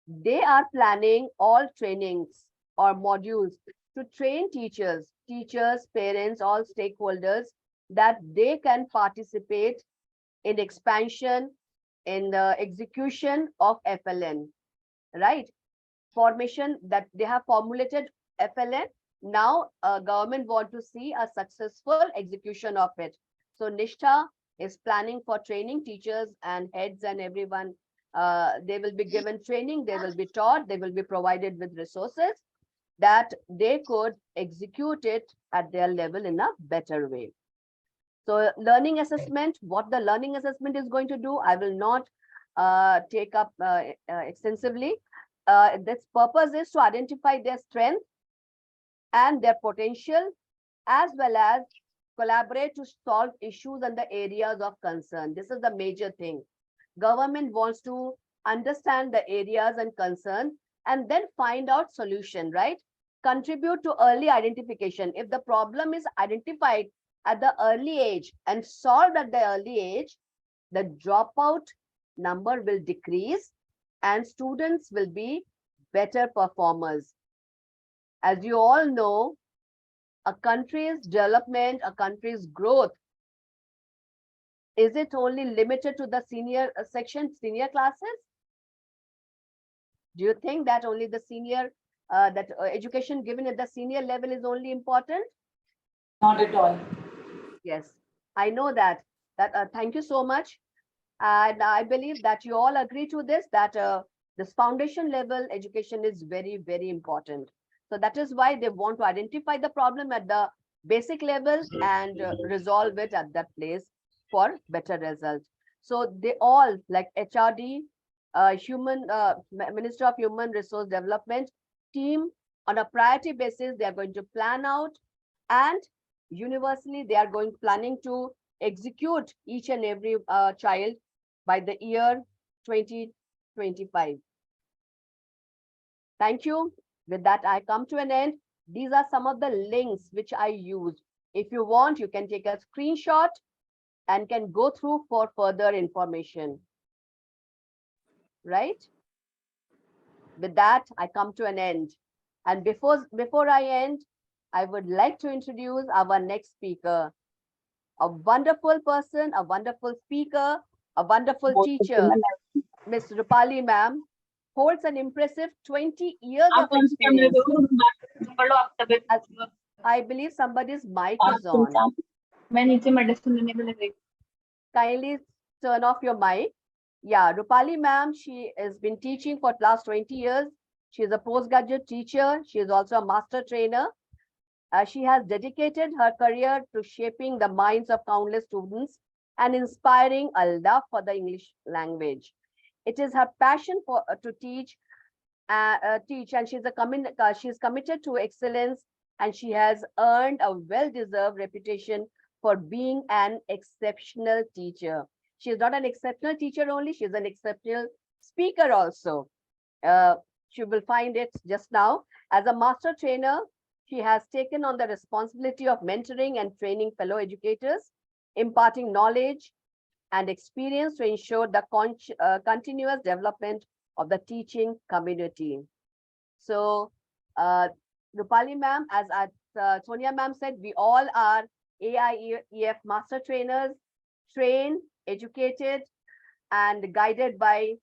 [SPEAKER 4] They are planning all trainings or modules to train teachers, parents, all stakeholders, that they can participate in expansion, in the execution of FLN, right? Formation that they have formulated FLN. Now, government want to see a successful execution of it. So Nishtha is planning for training teachers and heads and everyone. They will be given training, they will be taught, they will be provided with resources that they could execute it at their level in a better way. So learning assessment, what the learning assessment is going to do, I will not take up extensively. This purpose is to identify their strength and their potential, as well as collaborate to solve issues and the areas of concern. This is the major thing. Government wants to understand the areas and concern and then find out solution, right? Contribute to early identification. If the problem is identified at the early age and solved at the early age, the dropout number will decrease and students will be better performers. As you all know, a country's development, a country's growth, is it only limited to the senior section, senior classes? Do you think that only the senior, education given at the senior level is only important?
[SPEAKER 2] Not at all.
[SPEAKER 4] Yes, I know that. Thank you so much. And I believe that you all agree to this, that this foundation level education is very, very important. So that is why they want to identify the problem at the basic level and resolve it at that place for better result. So they all, like HRD, Minister of Human Resource Development team, on a priority basis, they are going to plan out, and universally they are planning to execute each and every child by the year 2025. Thank you. With that, I come to an end. These are some of the links which I used. If you want, you can take a screenshot and can go through for further information. Right? With that, I come to an end. And before I end, I would like to introduce our next speaker, a wonderful person, a wonderful speaker, a wonderful teacher. Ms. Rupali ma'am holds an impressive 20 years of experience. I believe somebody's mic is on. Kindly turn off your mic. Yeah, Rupali ma'am, she has been teaching for last 20 years. She is a postgraduate teacher. She is also a master trainer. She has dedicated her career to shaping the minds of countless students and inspiring a love for the English language. It is her passion to teach, and she's committed to excellence, and she has earned a well-deserved reputation for being an exceptional teacher. She is not an exceptional teacher only; she is an exceptional speaker also. You will find it just now. As a master trainer, she has taken on the responsibility of mentoring and training fellow educators imparting knowledge and experience to ensure the continuous development of the teaching community. So, Rupali ma'am, as Sonia ma'am said, we all are AIEF master trainers, trained, educated, and guided by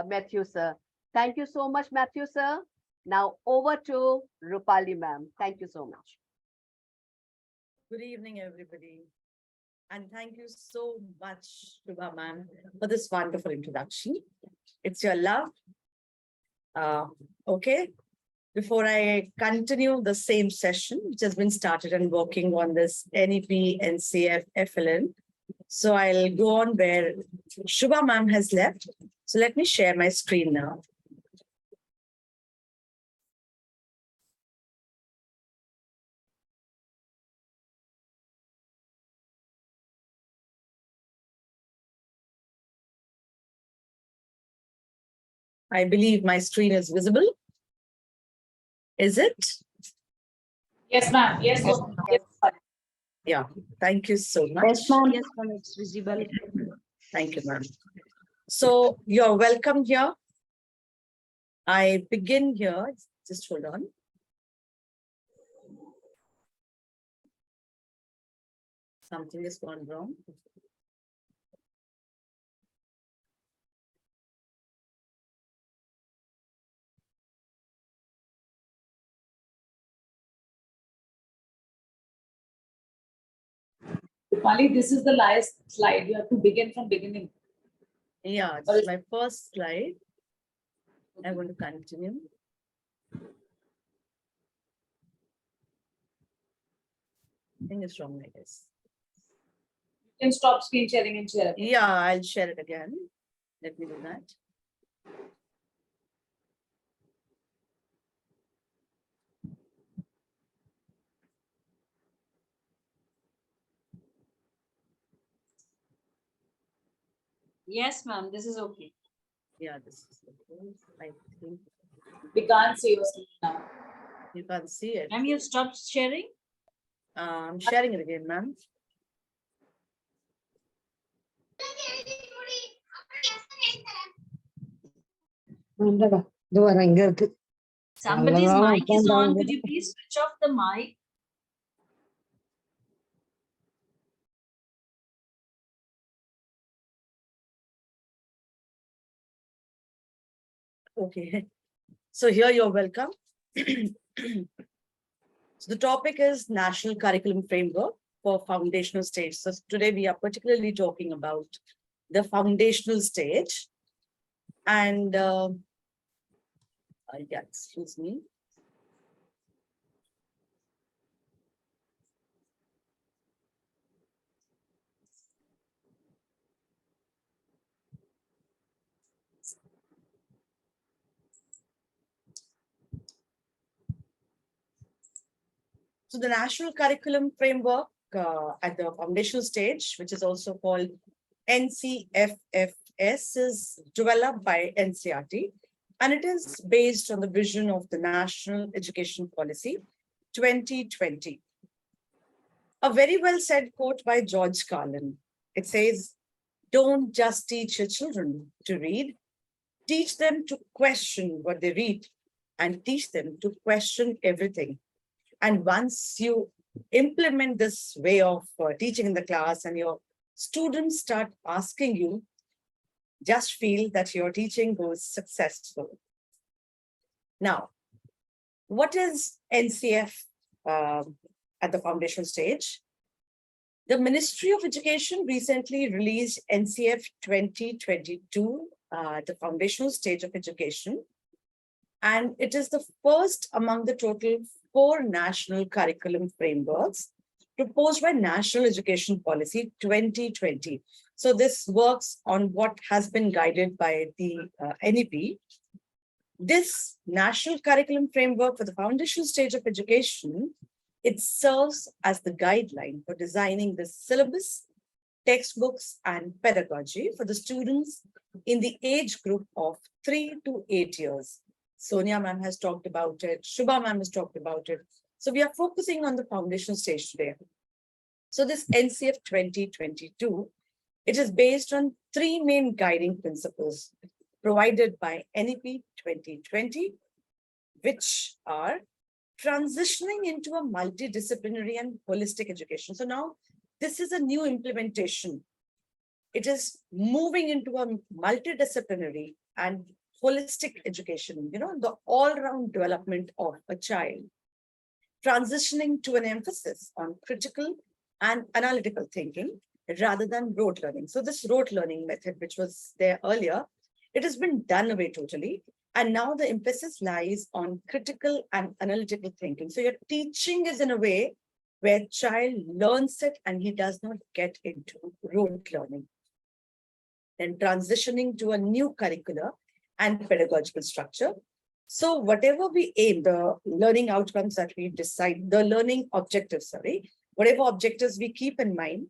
[SPEAKER 4] Matthew sir. Thank you so much, Matthew sir. Now over to Rupali ma'am. Thank you so much.
[SPEAKER 5] Good evening, everybody. And thank you so much, Shubha ma'am, for this wonderful introduction. It's your love. Okay. Before I continue the same session, which has been started and working on this NEP, NCF, FLN. So I'll go on where Shubha ma'am has left. So let me share my screen now. I believe my screen is visible. Is it?
[SPEAKER 2] Yes, ma'am. Yes, Sonia.
[SPEAKER 4] Yes.
[SPEAKER 5] Yeah. Thank you so much.
[SPEAKER 1] Yes, ma'am. Yes, ma'am. It's visible.
[SPEAKER 5] Thank you, ma'am. So you're welcome here. I begin here. Just hold on. Something has gone wrong.
[SPEAKER 2] Rupali, this is the last slide. You have to begin from beginning.
[SPEAKER 5] Yeah, this is my first slide. I want to continue. Thing is wrong, I guess.
[SPEAKER 2] You can stop screen sharing and share.
[SPEAKER 5] Yeah, I'll share it again. Let me do that.
[SPEAKER 1] Yes, ma'am. This is okay.
[SPEAKER 5] Yeah, this is okay. I think
[SPEAKER 2] We can't see your screen now.
[SPEAKER 5] you can't see it.
[SPEAKER 1] Ma'am, you stopped sharing?
[SPEAKER 5] I'm sharing it again, ma'am.
[SPEAKER 1] Somebody's mic is on. Could you please switch off the mic?
[SPEAKER 5] Okay. So here you're welcome. So the topic is National Curriculum Framework for Foundational Stage. So today we are particularly talking about the foundational stage. And yeah, excuse me. So the National Curriculum Framework at the foundational stage, which is also called NCFFS, is developed by NCERT, and it is based on the vision of the National Education Policy 2020. A very well said quote by George Carlin. It says, "Don't just teach your children to read, teach them to question what they read and teach them to question everything." And once you implement this way of teaching in the class and your students start asking you, just feel that your teaching was successful. Now, what is NCF at the foundational stage? The Ministry of Education recently released NCF 2022, the foundational stage of education. And it is the first among the total 4 national curriculum frameworks proposed by National Education Policy 2020. So this works on what has been guided by the NEP. This national curriculum framework for the foundational stage of education, it serves as the guideline for designing the syllabus, textbooks, and pedagogy for the students in the age group of 3 to 8 years. Sonia ma'am has talked about it. Shubha ma'am has talked about it. So we are focusing on the foundational stage today. So this NCF 2022, it is based on three main guiding principles provided by NEP 2020, which are transitioning into a multidisciplinary and holistic education. So now this is a new implementation. It is moving into a multidisciplinary and holistic education, the all-round development of a child, transitioning to an emphasis on critical and analytical thinking rather than rote learning. So this rote learning method, which was there earlier, it has been done away totally. And now the emphasis lies on critical and analytical thinking. So your teaching is in a way where child learns it and he does not get into rote learning. Then transitioning to a new curricular and pedagogical structure. So whatever we aim, the learning outcomes that we decide, the learning objectives, whatever objectives we keep in mind,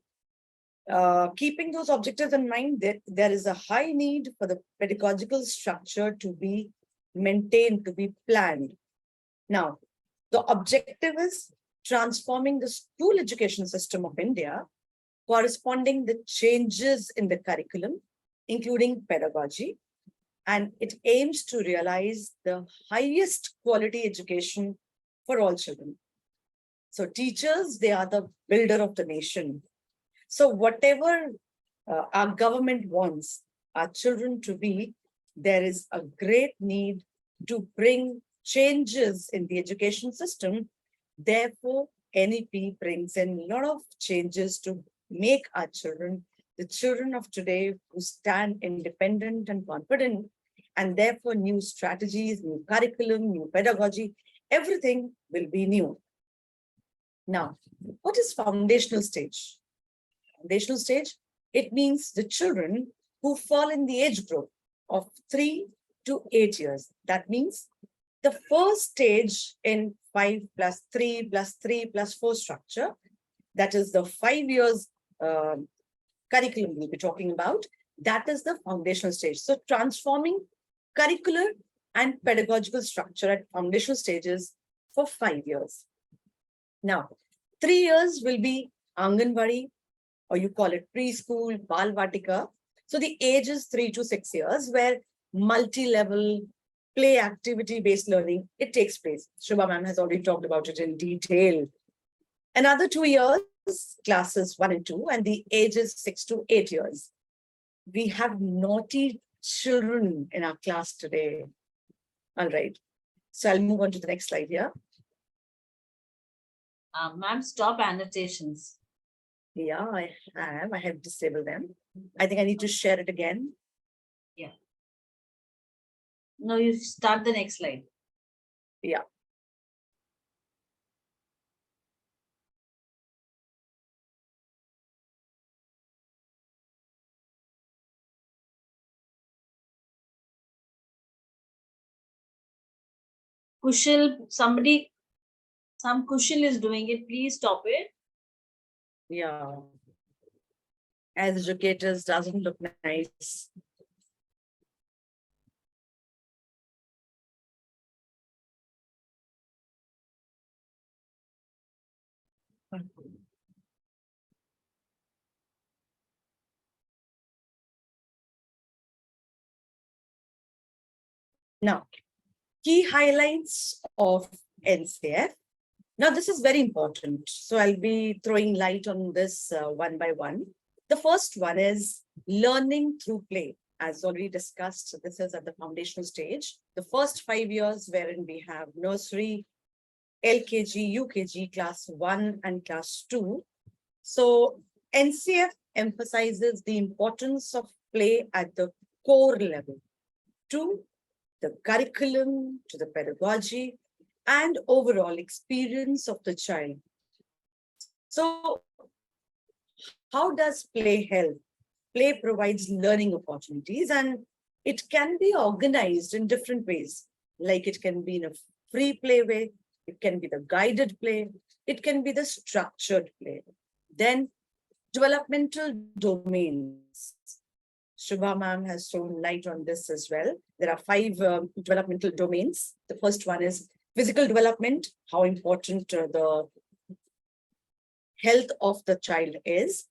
[SPEAKER 5] keeping those objectives in mind, there is a high need for the pedagogical structure to be maintained, to be planned. Now, the objective is transforming the school education system of India, corresponding the changes in the curriculum, including pedagogy, and it aims to realize the highest quality education for all children. So teachers, they are the builder of the nation. So whatever our government wants our children to be, there is a great need to bring changes in the education system. Therefore, NEP brings in a lot of changes to make our children, the children of today, who stand independent and confident, and therefore new strategies, new curriculum, new pedagogy, everything will be new. Now, what is foundational stage? Foundational stage, it means the children who fall in the age group of 3 to 8 years. That means the first stage in 5 plus 3 plus 3 plus 4 structure, that is the 5 years curriculum we'll be talking about, that is the foundational stage. So transforming curricular and pedagogical structure at foundational stages for 5 years. Now, 3 years will be Anganwadi, or you call it preschool, Bal Vatika. So the age is 3 to 6 years, where multi-level play activity-based learning, it takes place. Shubha ma'am has already talked about it in detail. Another 2 years, classes 1 and 2, and the age is 6 to 8 years. We have naughty children in our class today. All right. So I'll move on to the next slide here.
[SPEAKER 1] Ma'am, stop annotations.
[SPEAKER 5] Yeah, I have disabled them. I think I need to share it again.
[SPEAKER 1] Yeah. No, you start the next slide.
[SPEAKER 5] Yeah.
[SPEAKER 1] Kushal, some Kushal is doing it. Please stop it.
[SPEAKER 5] Yeah. As educators, doesn't look nice. Now, key highlights of NCF. Now, this is very important. So I'll be throwing light on this one by one. The first one is learning through play. As already discussed, this is at the foundational stage. The first 5 years wherein we have nursery, LKG, UKG, class 1 and class 2. So NCF emphasizes the importance of play at the core level to the curriculum, to the pedagogy, and overall experience of the child. So how does play help? Play provides learning opportunities, and it can be organized in different ways. Like it can be in a free play way, it can be the guided play, it can be the structured play. Then developmental domains. Shubha ma'am has thrown light on this as well. There are 5 developmental domains. The first one is physical development, how important the health of the child is.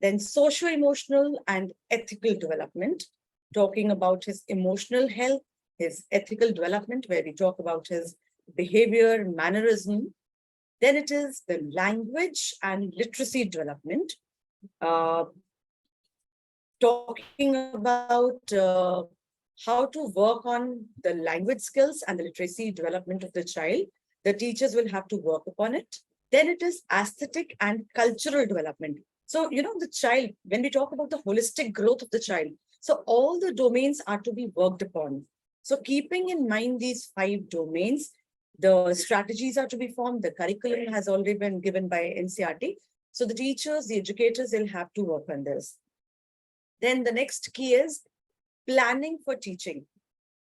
[SPEAKER 5] Then socio-emotional and ethical development, talking about his emotional health, his ethical development, where we talk about his behavior, mannerism. Then it is the language and literacy development, talking about how to work on the language skills and the literacy development of the child. The teachers will have to work upon it. Then it is aesthetic and cultural development. So, the child, when we talk about the holistic growth of the child, so all the domains are to be worked upon. So keeping in mind these 5 domains, the strategies are to be formed. The curriculum has already been given by NCERT. So the teachers, the educators, they'll have to work on this. Then the next key is planning for teaching.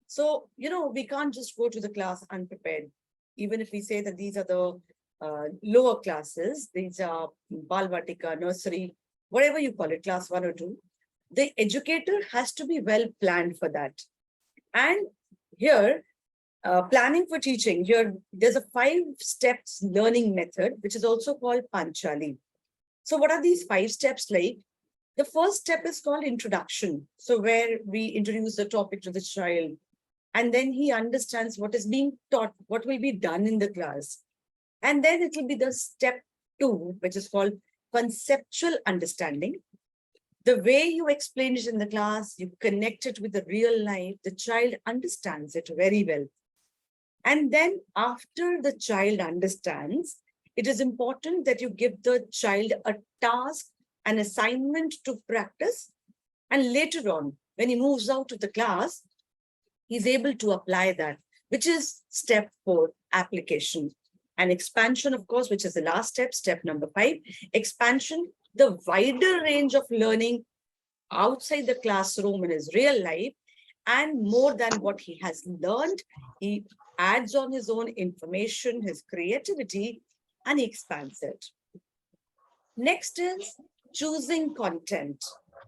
[SPEAKER 5] So, we can't just go to the class unprepared. Even if we say that these are the lower classes, these are Balvatika, nursery, whatever you call it, class 1 or 2, the educator has to be well planned for that. And here, planning for teaching, here there's a 5 steps learning method, which is also called Panchali. So what are these 5 steps like? The first step is called introduction. So where we introduce the topic to the child, and then he understands what is being taught, what will be done in the class. And then it will be the step 2, which is called conceptual understanding. The way you explain it in the class, you connect it with the real life, the child understands it very well. And then after the child understands, it is important that you give the child a task, an assignment to practice. And later on, when he moves out of the class, he's able to apply that, which is step 4, application. And expansion, of course, which is the last step, step number 5, expansion, the wider range of learning outside the classroom in his real life, and more than what he has learned, he adds on his own information, his creativity, and he expands it. Next is choosing content.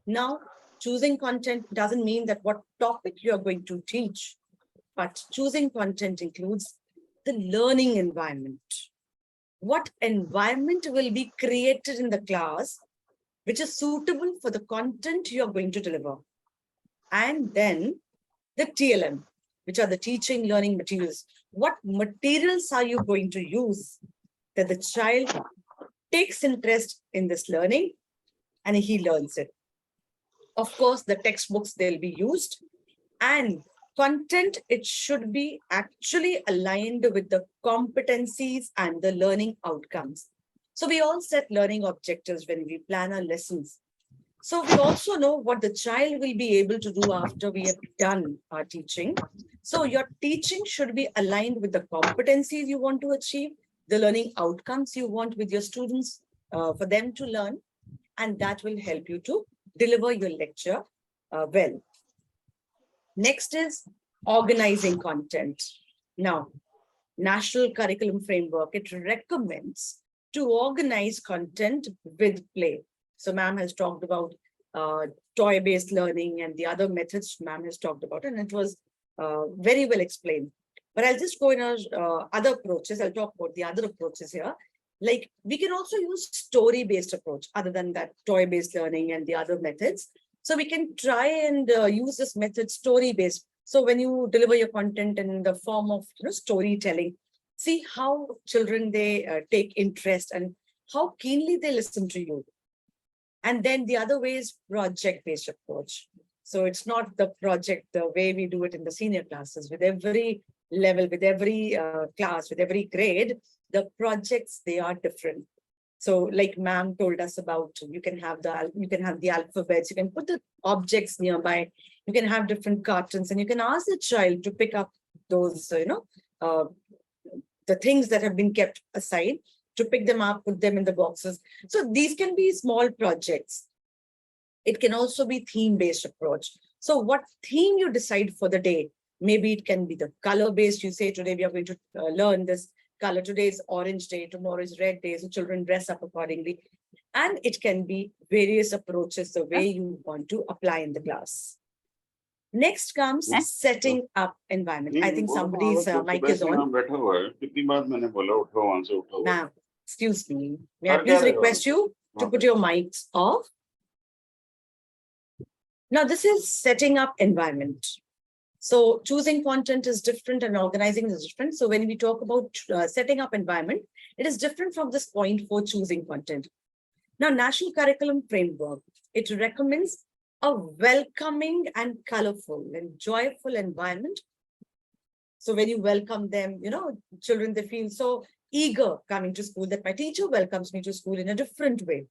[SPEAKER 5] Now, choosing content doesn't mean that what topic you are going to teach, but choosing content includes the learning environment. What environment will be created in the class which is suitable for the content you are going to deliver? And then the TLM, which are the teaching learning materials. What materials are you going to use that the child takes interest in this learning and he learns it? Of course, the textbooks, they'll be used, and content, it should be actually aligned with the competencies and the learning outcomes. So we all set learning objectives when we plan our lessons. So we also know what the child will be able to do after we have done our teaching. So your teaching should be aligned with the competencies you want to achieve, the learning outcomes you want with your students for them to learn, and that will help you to deliver your lecture well. Next is organizing content. Now, National Curriculum Framework, it recommends to organize content with play. So ma'am has talked about toy-based learning and the other methods ma'am has talked about, and it was very well explained. But I'll just go in other approaches. I'll talk about the other approaches here. Like, we can also use story-based approach other than that toy-based learning and the other methods. So we can try and use this method story-based. So when you deliver your content in the form of storytelling, see how children, they take interest and how keenly they listen to you. And then the other way is project-based approach. So it's not the project the way we do it in the senior classes. With every level, with every class, with every grade, the projects, they are different. So like ma'am told us about, you can have the alphabets, you can put the objects nearby, you can have different cartons, and you can ask the child to pick up those, the things that have been kept aside, to pick them up, put them in the boxes. So these can be small projects. It can also be theme-based approach. So what theme you decide for the day, maybe it can be the color-based. You say today we are going to learn this color. Today is orange day, tomorrow is red day, so children dress up accordingly. And it can be various approaches, the way you want to apply in the class. Next comes setting up environment. I think somebody's mic is on. Ma'am. Excuse me. May I please request you to put your mics off? Now, this is setting up environment. So choosing content is different and organizing is different. So when we talk about setting up environment, it is different from this point for choosing content. Now, National Curriculum Framework, it recommends a welcoming and colorful and joyful environment. So when you welcome them, children, they feel so eager coming to school that my teacher welcomes me to school in a different way.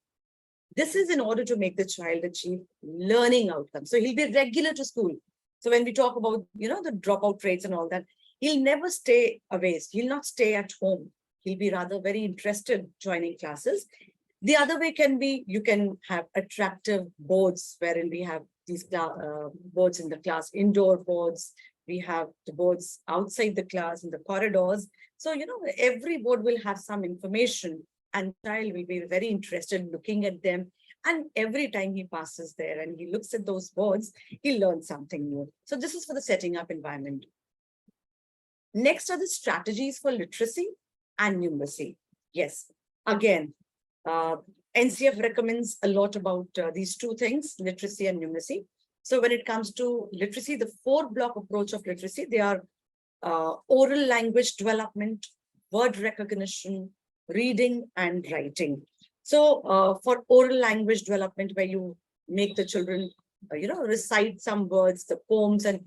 [SPEAKER 5] This is in order to make the child achieve learning outcomes. So he'll be regular to school. So when we talk about, the dropout rates and all that, he'll never stay away. He'll not stay at home. He'll be rather very interested joining classes. The other way can be, you can have attractive boards wherein we have these boards in the class, indoor boards. We have the boards outside the class in the corridors. So, every board will have some information and child will be very interested in looking at them. And every time he passes there and he looks at those boards, he learns something new. So this is for the setting up environment. Next are the strategies for literacy and numeracy. Yes, again, NCF recommends a lot about these two things, literacy and numeracy. So when it comes to literacy, the 4-block approach of literacy, they are oral language development, word recognition, reading and writing. So for oral language development, where you make the children, recite some words, the poems and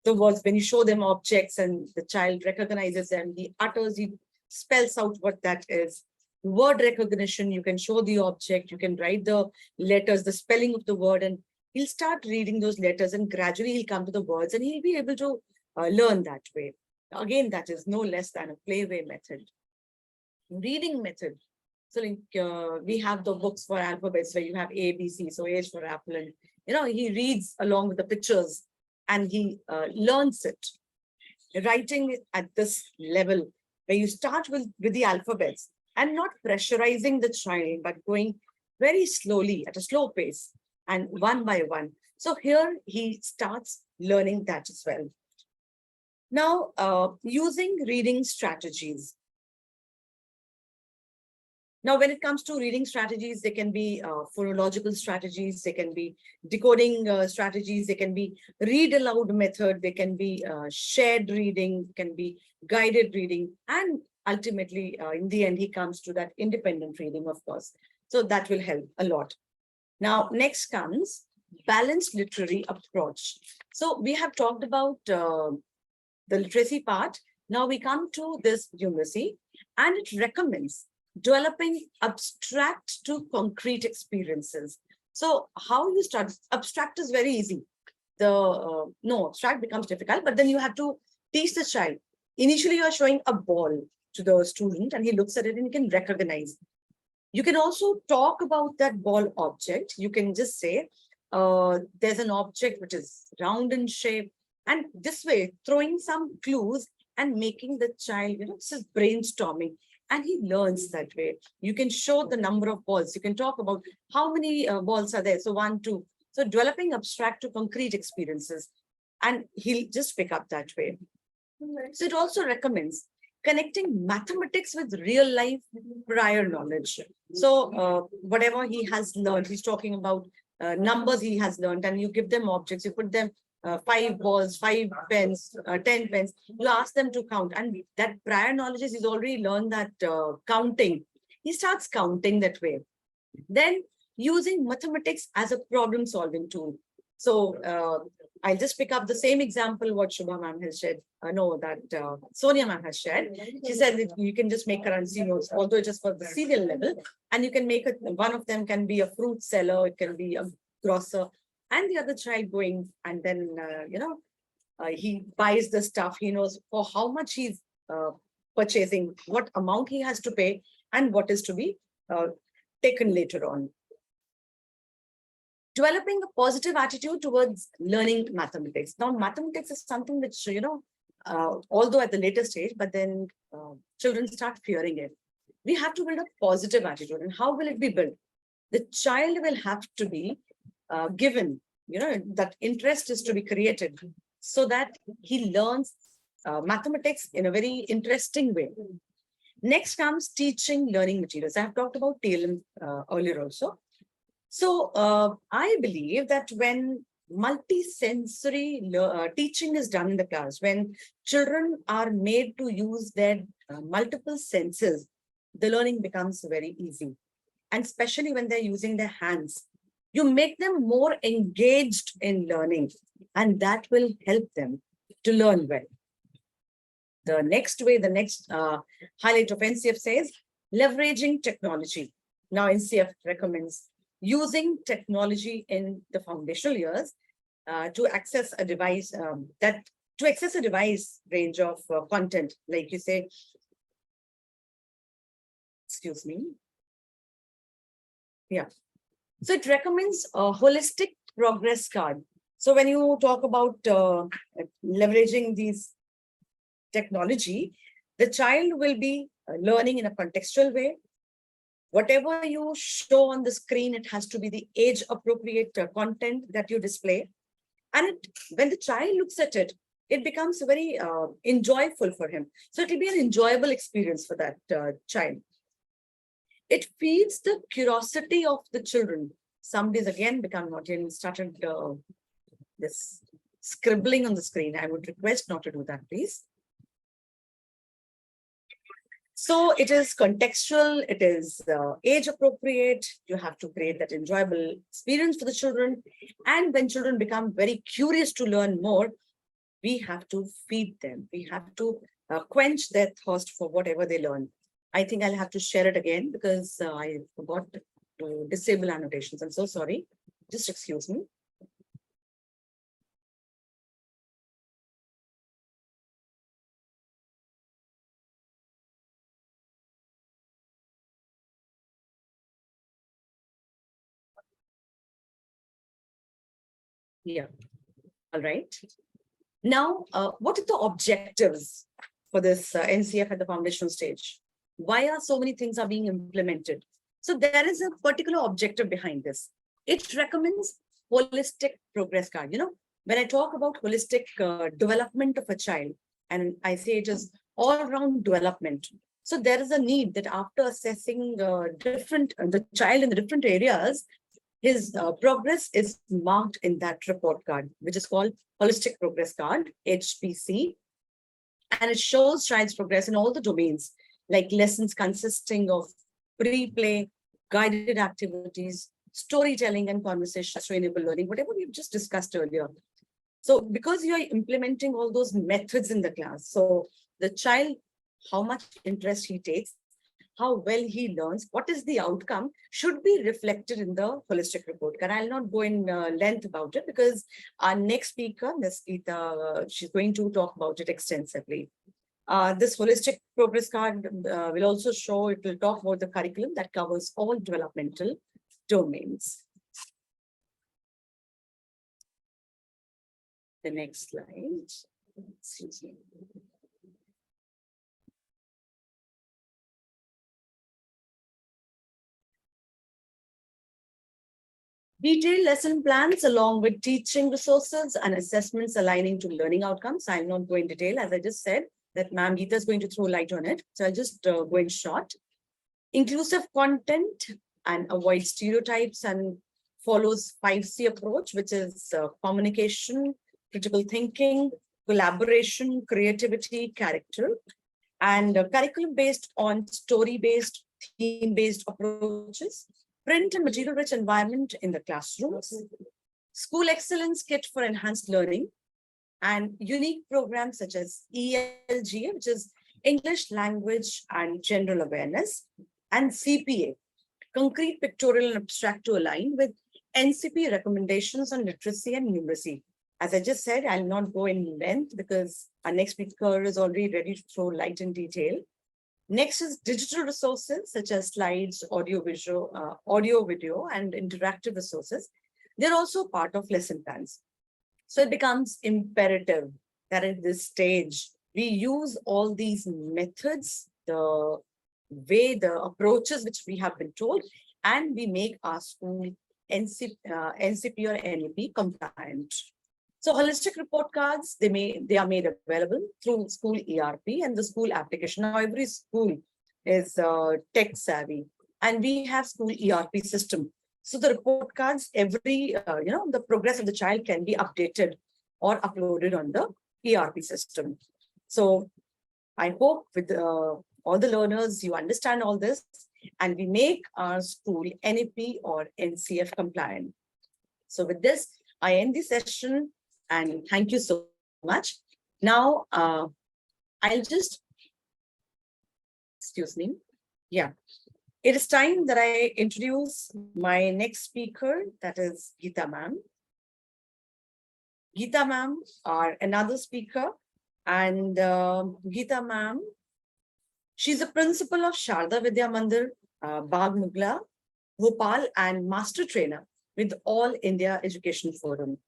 [SPEAKER 5] the words, when you show them objects and the child recognizes them, he utters, he spells out what that is. Word recognition, you can show the object, you can write the letters, the spelling of the word, and he'll start reading those letters and gradually he'll come to the words and he'll be able to learn that way. Again, that is no less than a playway method. Reading method. So we have the books for alphabets where you have A, B, C, so A is for apple, and he reads along with the pictures and he learns it. Writing at this level where you start with the alphabets and not pressurizing the child, but going very slowly at a slow pace and one by one. So here he starts learning that as well. Now, using reading strategies. Now, when it comes to reading strategies, they can be phonological strategies, they can be decoding strategies, they can be read aloud method, they can be shared reading, can be guided reading, and ultimately, in the end, he comes to that independent reading, of course. So that will help a lot. Now, next comes balanced literary approach. So we have talked about the literacy part. Now we come to this numeracy, and it recommends developing abstract to concrete experiences. So how you start, abstract is very easy. No, abstract becomes difficult, but then you have to teach the child. Initially, you are showing a ball to the student and he looks at it and he can recognize. You can also talk about that ball object. You can just say, there's an object which is round in shape. And this way, throwing some clues and making the child, this is brainstorming. And he learns that way. You can show the number of balls. You can talk about how many balls are there. So 1, 2. So developing abstract to concrete experiences. And he'll just pick up that way. So it also recommends connecting mathematics with real life prior knowledge. So whatever he has learned, he's talking about numbers he has learned, and you give them objects, you put them 5 balls, 5 pens, 10 pens, you ask them to count, and that prior knowledge is he's already learned that counting. He starts counting that way. Then using mathematics as a problem solving tool. So I'll just pick up the same example what Shubha ma'am has shared. Sonia ma'am has shared. She said that you can just make currency notes, although it is for the serial level, and you can make it. One of them can be a fruit seller, it can be a grocer, and the other child going and then he buys the stuff. He knows for how much he's purchasing, what amount he has to pay, and what is to be taken later on. Developing a positive attitude towards learning mathematics. Now, mathematics is something which, although at the later stage, but then children start fearing it. We have to build a positive attitude. And how will it be built? The child will have to be given, that interest is to be created so that he learns mathematics in a very interesting way. Next comes teaching learning materials. I have talked about TLM earlier also. So I believe that when multi-sensory teaching is done in the class, when children are made to use their multiple senses, the learning becomes very easy. And especially when they're using their hands, you make them more engaged in learning, and that will help them to learn well. The next highlight of NCF says, leveraging technology. Now NCF recommends using technology in the foundational years to access a device range of content, like you say, excuse me. Yeah. So it recommends a holistic progress card. So when you talk about leveraging these technology, the child will be learning in a contextual way. Whatever you show on the screen, it has to be the age appropriate content that you display. And when the child looks at it, it becomes very enjoyable for him. So it will be an enjoyable experience for that child. It feeds the curiosity of the children. Some days again become naughty and started this scribbling on the screen. I would request not to do that, please. So it is contextual, it is age appropriate. You have to create that enjoyable experience for the children. And when children become very curious to learn more, we have to feed them. We have to quench their thirst for whatever they learn. I think I'll have to share it again because I forgot to disable annotations. I'm so sorry. Just excuse me. Yeah. All right. Now, what are the objectives for this NCF at the foundational stage? Why are so many things are being implemented? So there is a particular objective behind this. It recommends holistic progress card. You know, when I talk about holistic development of a child, and I say it is all-round development. So there is a need that after assessing the child in the different areas, his progress is marked in that report card, which is called Holistic Progress Card, HPC. And it shows child's progress in all the domains, like lessons consisting of pre-play, guided activities, storytelling, and conversations to enable learning, whatever we've just discussed earlier. So because you are implementing all those methods in the class, so the child, how much interest he takes, how well he learns, what is the outcome should be reflected in the holistic report. And I'll not go in length about it because our next speaker, Ms. Geeta, she's going to talk about it extensively. This holistic progress card will also show, it will talk about the curriculum that covers all developmental domains. The next slide. Excuse me. Detailed lesson plans along with teaching resources and assessments aligning to learning outcomes. I'll not go in detail, as I just said, that Ma'am Geeta is going to throw light on it. So I'll just go in short. Inclusive content and avoid stereotypes and follows 5C approach, which is communication, critical thinking, collaboration, creativity, character, and curriculum based on story-based, theme-based approaches. Print and material-rich environment in the classrooms, school excellence kit for enhanced learning, and unique programs such as ELGA, which is English Language and General Awareness, and CPA, concrete, pictorial, and abstract to align with NCP recommendations on literacy and numeracy. As I just said, I'll not go in length because our next speaker is already ready to throw light in detail. Next is digital resources such as slides, audio, video, and interactive resources. They're also part of lesson plans. So it becomes imperative that at this stage, we use all these methods, the approaches which we have been told, and we make our school NCP or NEP compliant. So holistic report cards, they are made available through school ERP and the school application. Now every school is tech savvy, and we have school ERP system. So the report cards, the progress of the child can be updated or uploaded on the ERP system. So I hope with all the learners, you understand all this, and we make our school NEP or NCF compliant. So with this, I end the session, and thank you so much. Now, I'll just, excuse me. Yeah, it is time that I introduce my next speaker, that is Geeta ma'am. Geeta ma'am are another speaker, and Geeta ma'am, she's the principal of Sharda Vidya Mandir, Bagh Mugla, Bhopal, and master trainer with All India Education Forum.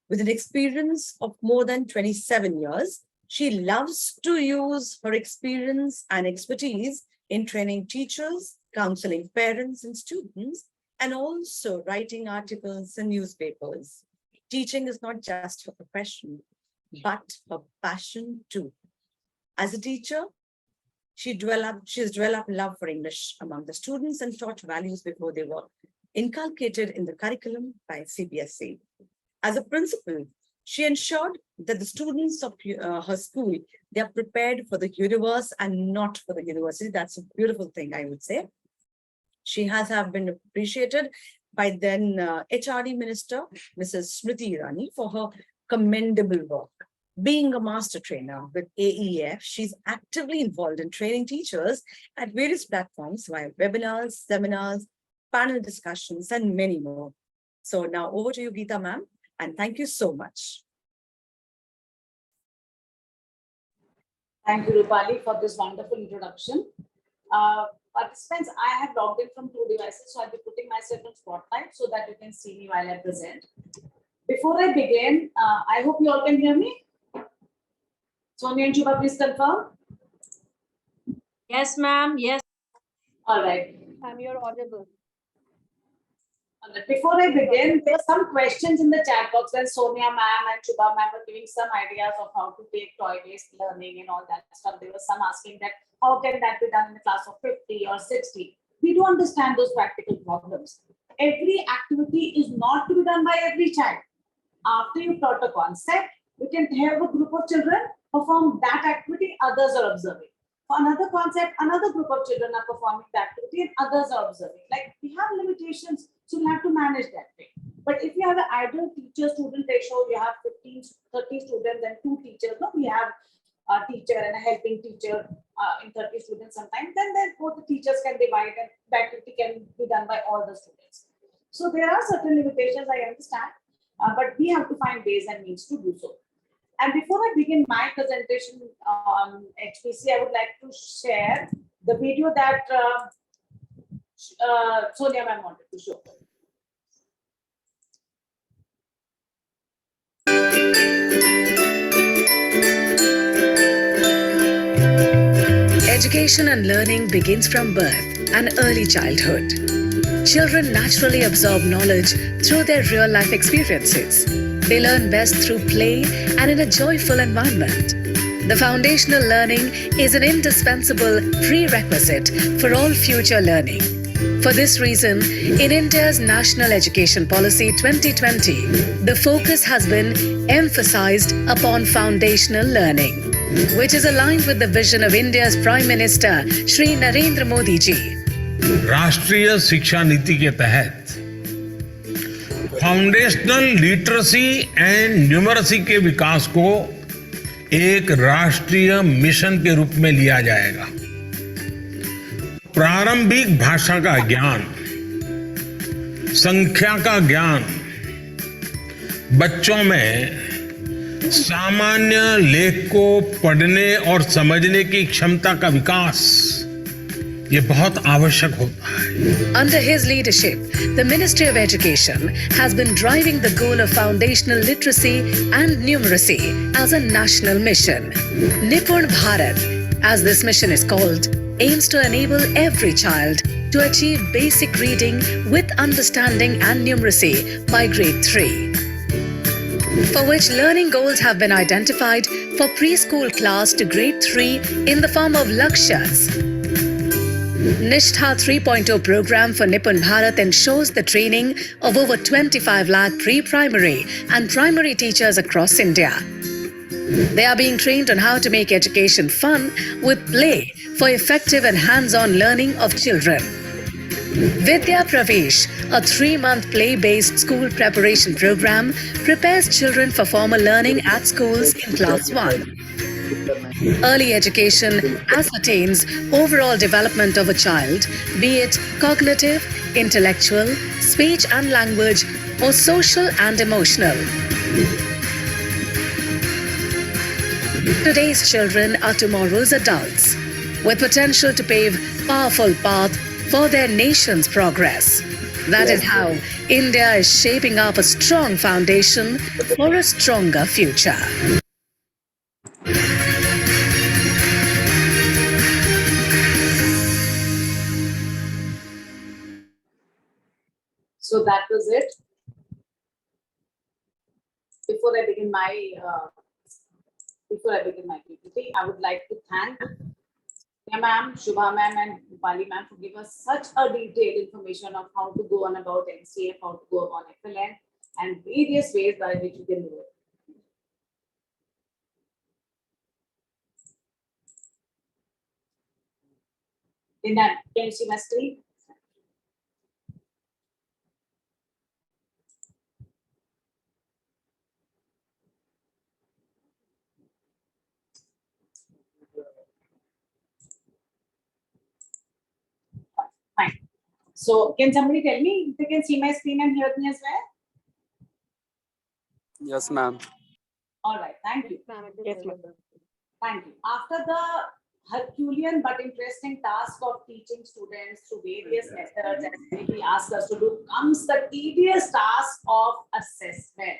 [SPEAKER 5] With an experience of more than 27 years, she loves to use her experience and expertise in training teachers, counseling parents and students, and also writing articles in newspapers. Teaching is not just her profession, but her passion too. As a teacher, she has developed love for English among the students and taught values before they were inculcated in the curriculum by CBSE. As a principal, she ensured that the students of her school, they are prepared for the universe and not for the university. That's a beautiful thing, I would say. She has been appreciated by then HRD Minister, Mrs. Smriti Irani, for her commendable work. Being a master trainer with AEF, she's actively involved in training teachers at various platforms via webinars, seminars, panel discussions, and many more. So now over to you, Geeta ma'am, and thank you so much.
[SPEAKER 2] Thank you, Rupali, for this wonderful introduction. Participants, I have logged in from 2 devices, so I'll be putting myself on spotlight so that you can see me while I present. Before I begin, I hope you all can hear me. Sonia and Shubha, please confirm.
[SPEAKER 1] Yes, ma'am. Yes.
[SPEAKER 2] All right.
[SPEAKER 4] Ma'am, you're audible.
[SPEAKER 2] Before I begin, there are some questions in the chat box when Sonia ma'am and Shubha ma'am were giving some ideas of how to take toy-based learning and all that stuff. There was some asking that how can that be done in a class of 50 or 60? We do understand those practical problems. Every activity is not to be done by every child. After you taught a concept, you can have a group of children perform that activity, others are observing. For another concept, another group of children are performing the activity and others are observing. Like, we have limitations, so we have to manage that way. But if you have an ideal teacher-student ratio, you have 15, 30 students and 2 teachers. No, we have a teacher and a helping teacher in 30 students sometimes. Then both the teachers can divide and the activity can be done by all the students. So there are certain limitations, I understand, but we have to find ways and means to do so. And before I begin my presentation on HPC, I would like to share the video that Sonia ma'am wanted to show.
[SPEAKER 6] Education and learning begins from birth and early childhood. Children naturally absorb knowledge through their real-life experiences. They learn best through play and in a joyful environment. The foundational learning is an indispensable prerequisite for all future learning. For this reason, in India's National Education Policy 2020, the focus has been emphasized upon foundational learning, which is aligned with the vision of India's Prime Minister, Shri Narendra Modi ji.
[SPEAKER 7] राष्ट्रीय शिक्षा नीति के तहत foundational literacy and numeracy के विकास को एक राष्ट्रीय mission के रूप में लिया जाएगा। प्रारंभिक भाषा का ज्ञान, संख्या का ज्ञान, बच्चों में सामान्य लेख को पढ़ने और समझने की क्षमता का विकास ये बहुत आवश्यक होता है।
[SPEAKER 6] Under his leadership, the Ministry of Education has been driving the goal of foundational literacy and numeracy as a national mission. Nipun Bharat, as this mission is called, aims to enable every child to achieve basic reading with understanding and numeracy by grade 3. For which learning goals have been identified for preschool class to grade 3 in the form of lakshyas. Nishtha 3.0 program for Nippon Bharat ensures the training of over 25 lakh pre-primary and primary teachers across India. They are being trained on how to make education fun with play for effective and hands-on learning of children. Vidya Pravesh, a 3-month play-based school preparation program, prepares children for formal learning at schools in Class 1. Early education ascertains overall development of a child, be it cognitive, intellectual, speech and language, or social and emotional. Today's children are tomorrow's adults, with potential to pave powerful path for their nation's progress. That is how India is shaping up a strong foundation for a stronger future.
[SPEAKER 2] So that was it. Before I begin my PPT, I would like to thank ma'am, Shubha ma'am, and Rupali ma'am for giving us such a detailed information of how to go on about NCF, how to go on FLN, and various ways by which you can do it. Can you see my screen? Fine. So can somebody tell me if they can see my screen and hear me as well?
[SPEAKER 8] Yes, ma'am.
[SPEAKER 2] All right, thank you.
[SPEAKER 4] Yes, ma'am.
[SPEAKER 2] Thank you. After the Herculean but interesting task of teaching students through various methods, as we asked us to do, comes the tedious task of assessment.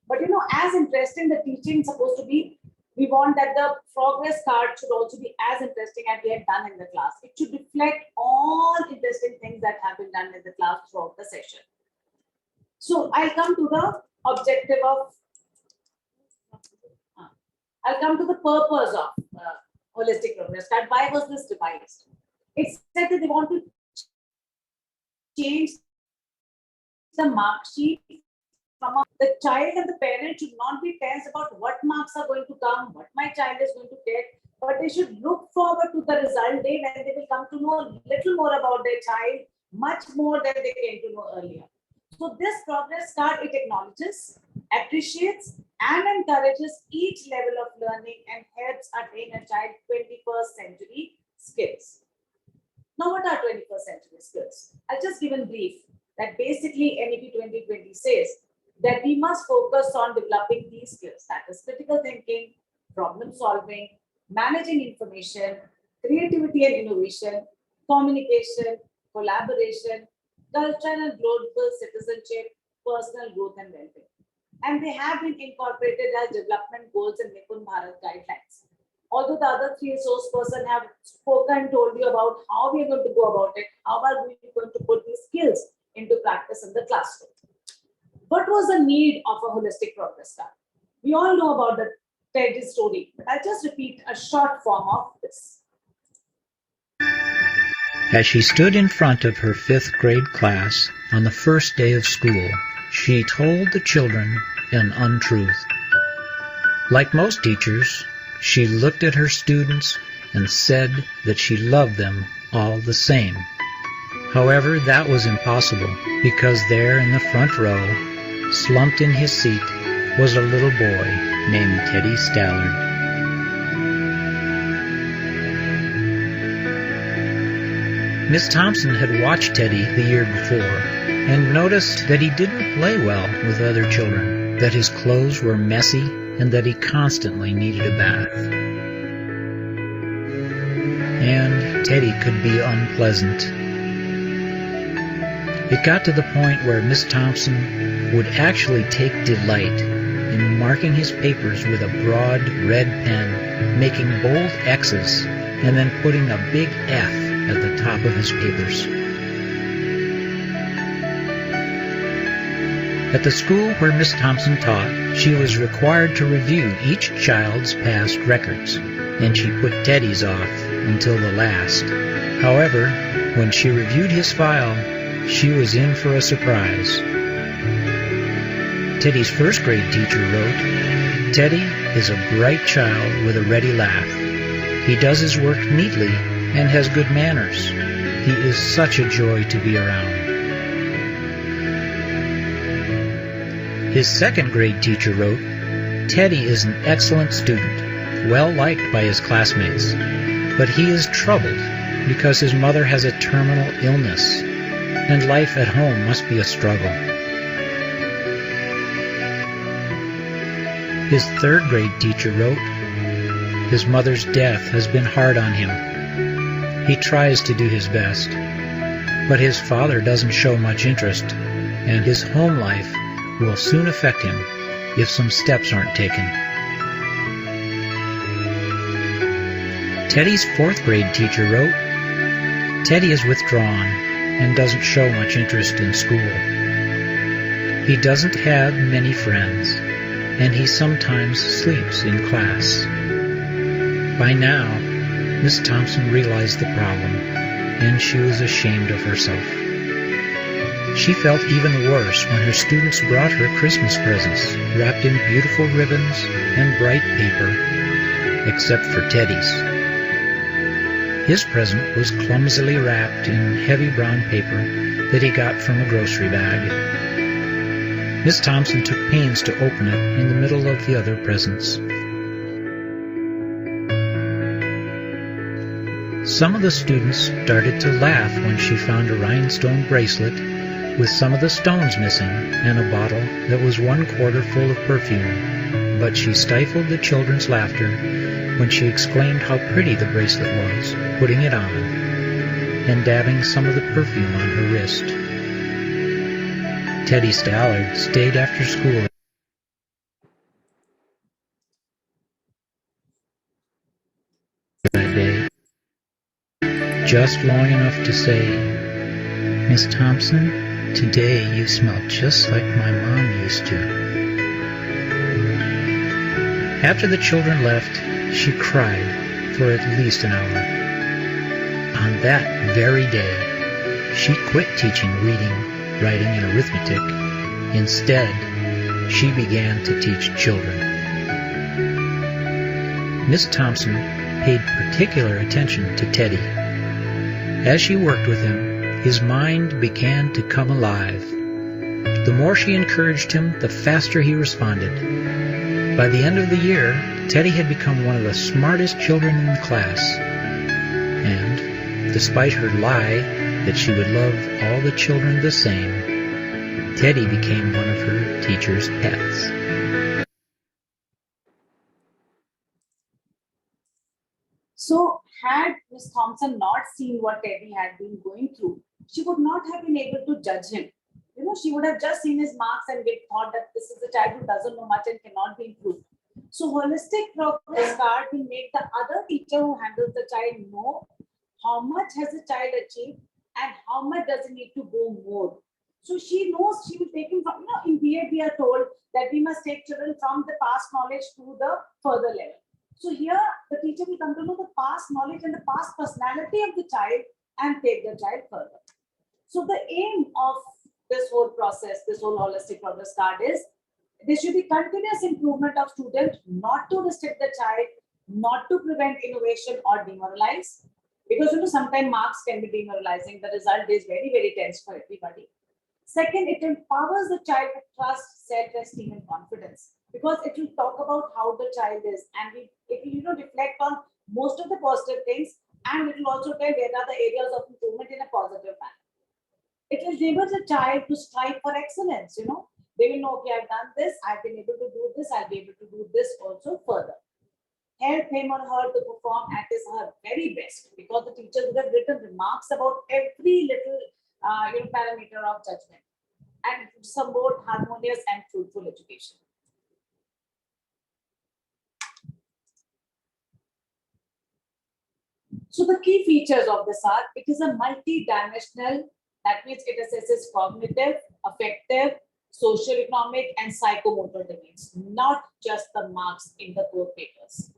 [SPEAKER 2] But you know, as interesting the teaching is supposed to be, we want that the progress card should also be as interesting as we had done in the class. It should reflect all interesting things that have been done in the class throughout the session. So I'll come to the objective of, I'll come to the purpose of holistic progress card. Why was this devised? It said that they want to change the mark sheet. The child and the parent should not be tense about what marks are going to come, what my child is going to get, but they should look forward to the result day when they will come to know a little more about their child, much more than they came to know earlier. So this progress card, it acknowledges, appreciates, and encourages each level of learning and helps attain a child's 21st century skills. Now, what are 21st century skills? I'll just give a brief that basically NEP 2020 says that we must focus on developing these skills, that is critical thinking, problem solving, managing information, creativity and innovation, communication, collaboration, cultural and global citizenship, personal growth and well-being. And they have been incorporated as development goals in Nippon Bharat guidelines. Although the other three resource persons have spoken, told you about how we are going to go about it, how are we going to put these skills into practice in the classroom. What was the need of a holistic progress card? We all know about the Teddy story, but I'll just repeat a short form of this.
[SPEAKER 9] As she stood in front of her 5th grade class on the first day of school, she told the children an untruth. Like most teachers, she looked at her students and said that she loved them all the same. However, that was impossible because there in the front row, slumped in his seat, was a little boy named Teddy Stallard. Miss Thompson had watched Teddy the year before and noticed that he didn't play well with other children, that his clothes were messy, and that he constantly needed a bath. And Teddy could be unpleasant. It got to the point where Miss Thompson would actually take delight in marking his papers with a broad red pen, making bold X's, and then putting a big F at the top of his papers. At the school where Miss Thompson taught, she was required to review each child's past records, and she put Teddy's off until the last. However, when she reviewed his file, she was in for a surprise. Teddy's first grade teacher wrote, "Teddy is a bright child with a ready laugh. He does his work neatly and has good manners. He is such a joy to be around." His second grade teacher wrote, "Teddy is an excellent student, well liked by his classmates, but he is troubled because his mother has a terminal illness, and life at home must be a struggle." His third grade teacher wrote, "His mother's death has been hard on him. He tries to do his best, but his father doesn't show much interest, and his home life will soon affect him if some steps aren't taken." Teddy's fourth grade teacher wrote, "Teddy is withdrawn and doesn't show much interest in school. He doesn't have many friends, and he sometimes sleeps in class." By now, Miss Thompson realized the problem, and she was ashamed of herself. She felt even worse when her students brought her Christmas presents wrapped in beautiful ribbons and bright paper, except for Teddy's. His present was clumsily wrapped in heavy brown paper that he got from a grocery bag. Miss Thompson took pains to open it in the middle of the other presents. Some of the students started to laugh when she found a rhinestone bracelet with some of the stones missing and a bottle that was 1/4 full of perfume, but she stifled the children's laughter when she exclaimed how pretty the bracelet was, putting it on, and dabbing some of the perfume on her wrist. Teddy Stallard stayed after school that day, just long enough to say, "Miss Thompson, today you smell just like my mom used to." After the children left, she cried for at least an hour. On that very day, she quit teaching reading, writing, and arithmetic. Instead, she began to teach children. Miss Thompson paid particular attention to Teddy. As she worked with him, his mind began to come alive. The more she encouraged him, the faster he responded. By the end of the year, Teddy had become one of the smartest children in the class. And, despite her lie that she would love all the children the same, Teddy became one of her teacher's pets.
[SPEAKER 2] So had Miss Thompson not seen what Teddy had been going through, she would not have been able to judge him. She would have just seen his marks and thought that this is a child who doesn't know much and cannot be improved. So holistic progress card will make the other teacher who handles the child know how much has the child achieved and how much does he need to go more. So she knows she will take him from, in BA we are told that we must take children from the past knowledge to the further level. So here the teacher will come to know the past knowledge and the past personality of the child and take the child further. So the aim of this whole process, this whole holistic progress card is there should be continuous improvement of students, not to restrict the child, not to prevent innovation or demoralize. Because sometimes marks can be demoralizing. The result is very, very tense for everybody. Second, it empowers the child with trust, self-esteem, and confidence. Because it will talk about how the child is, and it will reflect on most of the positive things, and it will also tell where are the areas of improvement in a positive manner. It will enable the child to strive for excellence. They will know, okay, I've done this, I've been able to do this, I'll be able to do this also further. Help him or her to perform at his or her very best, because the teachers would have written remarks about every little parameter of judgment, and support harmonious and fruitful education. So the key features of this are, it is a multi-dimensional, that means it assesses cognitive, affective, socio-economic, and psychomotor domains, not just the marks in the core papers.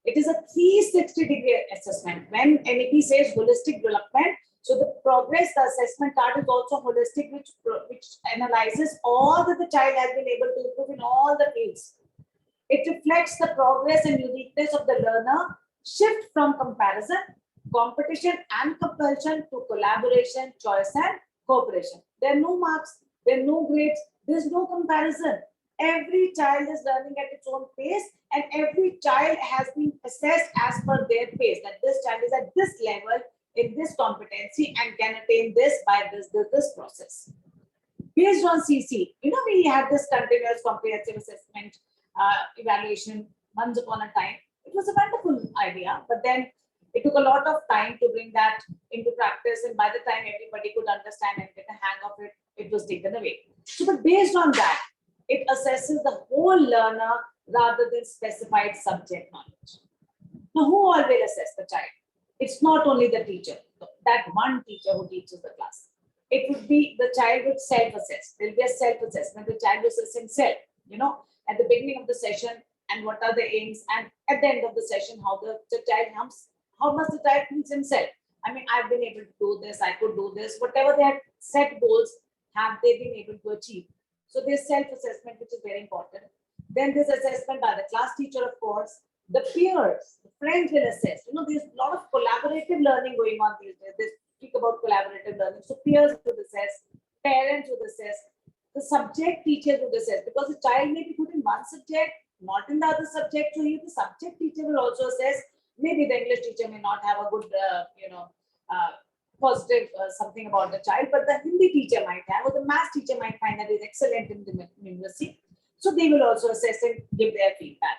[SPEAKER 2] It is a 360-degree assessment. When NEP says holistic development, so the progress, the assessment card is also holistic, which analyzes all that the child has been able to improve in all the fields. It reflects the progress and uniqueness of the learner, shift from comparison, competition and compulsion to collaboration, choice and cooperation. There are no marks, there are no grades, there's no comparison. Every child is learning at its own pace, and every child has been assessed as per their pace, that this child is at this level in this competency and can attain this by this process. Based on CC, we had this continuous comprehensive assessment evaluation once upon a time. It was a wonderful idea, but then it took a lot of time to bring that into practice, and by the time everybody could understand and get a hang of it, it was taken away. So, but based on that, it assesses the whole learner rather than specified subject knowledge. Now, who all will assess the child? It's not only the teacher, that one teacher who teaches the class. It would be the child would self-assess. There will be a self-assessment. The child will assess himself, at the beginning of the session, and what are the aims, and at the end of the session, how the child comes, how much the child thinks himself. I mean, I've been able to do this, I could do this, whatever they had set goals, have they been able to achieve? So there's self-assessment, which is very important. Then there's assessment by the class teacher, of course. The peers, the friends will assess. There's a lot of collaborative learning going on these days. They speak about collaborative learning. So peers will assess, parents will assess, the subject teachers will assess, because the child may be good in one subject, not in the other subject. So the subject teacher will also assess. Maybe the English teacher may not have a good, positive something about the child, but the Hindi teacher might have, or the math teacher might find that is excellent in the university. So they will also assess and give their feedback.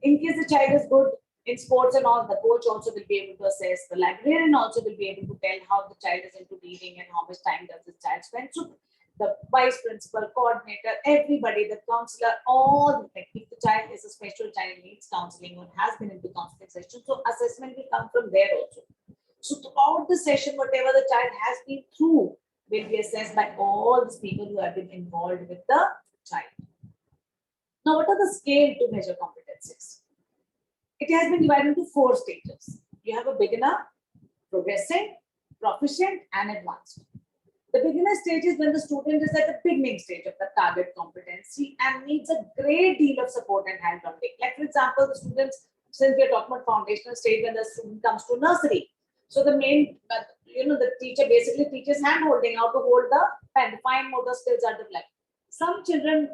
[SPEAKER 2] In case the child is good in sports and all, the coach also will be able to assess. The librarian also will be able to tell how the child is into reading and how much time does the child spend. So the vice principal, coordinator, everybody, the counselor, all, like if the child is a special child needs counseling or has been into counseling session, so assessment will come from there also. So throughout the session, whatever the child has been through will be assessed by all the people who have been involved with the child. Now, what are the scale to measure competencies? It has been divided into 4 stages. You have a beginner, progressing, proficient, and advanced. The beginner stage is when the student is at the beginning stage of the target competency and needs a great deal of support and hand-holding. Like, for example, the students, since we are talking about foundational stage, when the student comes to nursery. So the main, the teacher basically teaches hand-holding, how to hold the pen. The fine motor skills are developed. Some children,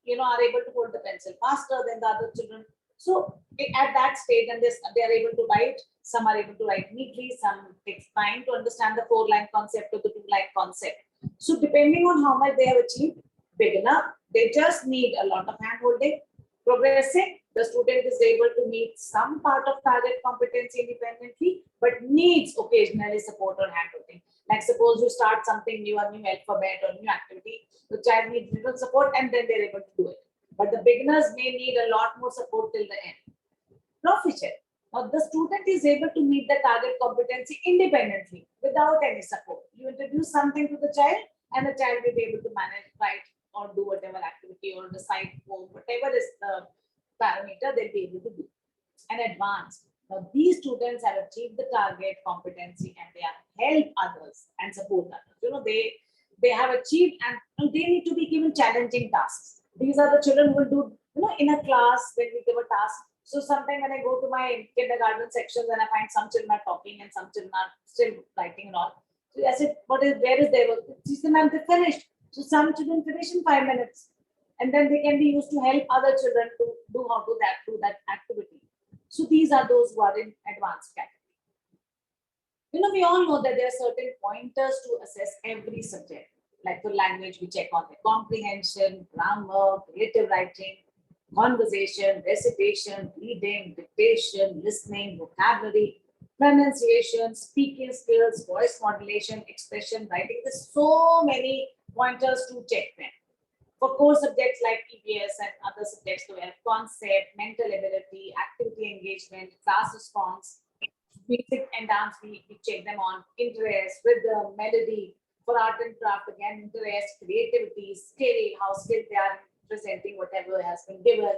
[SPEAKER 2] are able to hold the pencil faster than the other children. So at that stage, and they are able to write, some are able to write neatly, some takes time to understand the 4-line concept or the 2-line concept. So depending on how much they have achieved, beginner, they just need a lot of hand-holding. Progressing, the student is able to meet some part of target competency independently, but needs occasionally support or hand-holding. Like suppose you start something new, a new alphabet or new activity, the child needs little support and then they're able to do it. But the beginners may need a lot more support till the end. Proficient. Now the student is able to meet the target competency independently without any support. You introduce something to the child and the child will be able to manage, write, or do whatever activity or decide whatever is the parameter they'll be able to do. And advanced. Now these students have achieved the target competency and they have helped others and support others. They have achieved and they need to be given challenging tasks. These are the children who will do, in a class when we give a task. So sometimes when I go to my kindergarten sections and I find some children are talking and some children are still writing and all. So I said, where is their work? Teach them and they finished. So some children finish in 5 minutes. And then they can be used to help other children to do that activity. So these are those who are in advanced category. We all know that there are certain pointers to assess every subject. Like for language, we check on the comprehension, grammar, creative writing, conversation, recitation, reading, dictation, listening, vocabulary, pronunciation, speaking skills, voice modulation, expression, writing. There's so many pointers to check them. For core subjects like EVS and other subjects, we have concept, mental ability, activity engagement, class response, music and dance, we check them on interest, rhythm, melody. For art and craft, again, interest, creativity, skill, how skilled they are in presenting whatever has been given.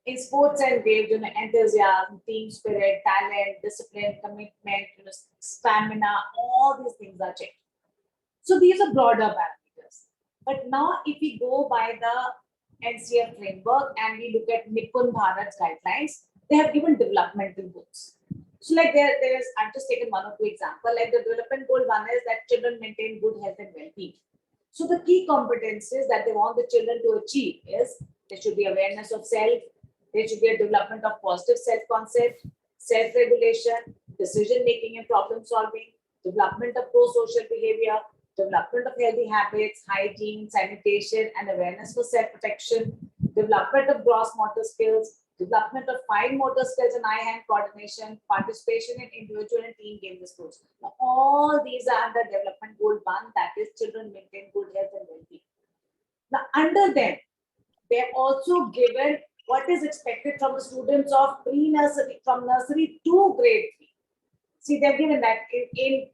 [SPEAKER 2] In sports and games, enthusiasm, team spirit, talent, discipline, commitment, stamina, all these things are checked. So these are broader parameters. But now if we go by the NCF framework and we look at Nippon Bharat's guidelines, they have given developmental goals. So like there's, I've just taken one or two examples. Like the development goal one is that children maintain good health and well-being. So the key competencies that they want the children to achieve is there should be awareness of self, there should be a development of positive self-concept, self-regulation, decision-making and problem-solving, development of pro-social behavior, development of healthy habits, hygiene, sanitation, and awareness for self-protection, development of gross motor skills, development of fine motor skills and eye-hand coordination, participation in individual and team game sports. Now, all these are under development goal 1, that is children maintain good health and well-being. Now, under them, they are also given what is expected from the students of pre-nursery, from nursery to grade 3. See, they've given that in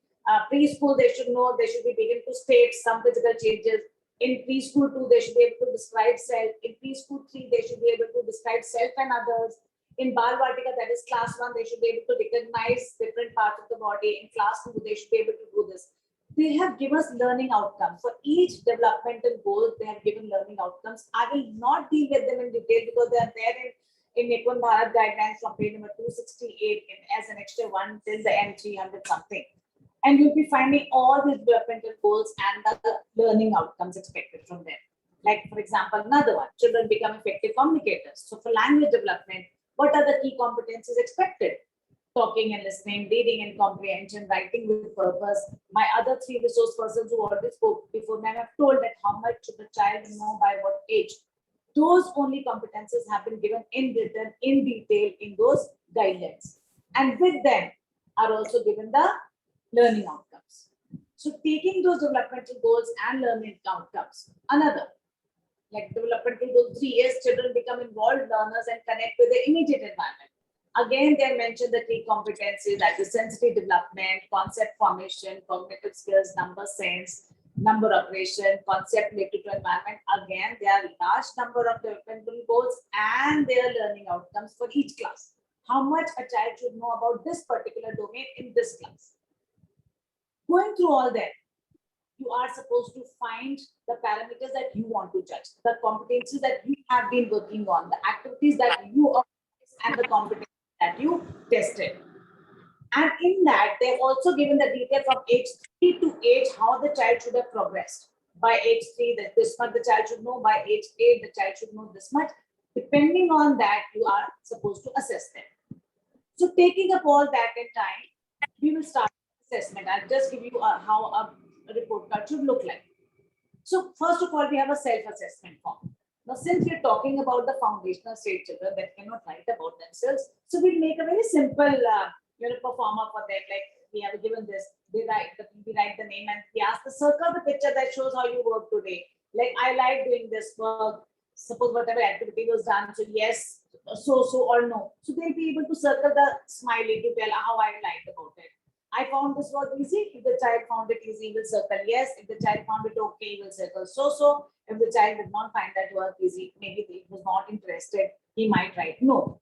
[SPEAKER 2] preschool, they should know, they should be beginning to state some physical changes. In preschool 2, they should be able to describe self. In preschool 3, they should be able to describe self and others. In Bal Vatika, that is class 1, they should be able to recognize different parts of the body. In class 2, they should be able to do this. They have given us learning outcomes. For each developmental goal, they have given learning outcomes. I will not deal with them in detail because they are there in Nippon Bharat guidelines from page number 268 as an extra one till the end 300 something. And you'll be finding all these developmental goals and the learning outcomes expected from them. Like, for example, another one, children become effective communicators. So for language development, what are the key competencies expected? Talking and listening, reading and comprehension, writing with purpose. My other 3 resource persons who already spoke before me have told that how much should the child know by what age. Those only competencies have been given in written, in detail in those guidelines. And with them are also given the learning outcomes. So taking those developmental goals and learning outcomes. Another, like developmental goal 3 is children become involved learners and connect with the immediate environment. Again, they mentioned the key competencies like the sensory development, concept formation, cognitive skills, number sense, number operation, concept related to environment. Again, there are a large number of developmental goals and their learning outcomes for each class. How much a child should know about this particular domain in this class. Going through all that, you are supposed to find the parameters that you want to judge, the competencies that you have been working on, the activities that you organize, and the competencies that you tested. And in that, they've also given the detail from age 3 to age how the child should have progressed. By age 3, that this much the child should know. By age 8, the child should know this much. Depending on that, you are supposed to assess them. So taking up all that in time, we will start assessment. I'll just give you how a report card should look like. So first of all, we have a self-assessment form. Now, since we're talking about the foundational stage children that cannot write about themselves, so we make a very simple performer for them. Like we have given this, we write the name and we ask to circle the picture that shows how you work today. Like I like doing this work. Suppose whatever activity was done, so yes, so or no. So they'll be able to circle the smiley to tell how I liked about it. I found this work easy. If the child found it easy, he will circle yes. If the child found it okay, he will circle so. If the child did not find that work easy, maybe he was not interested, he might write no.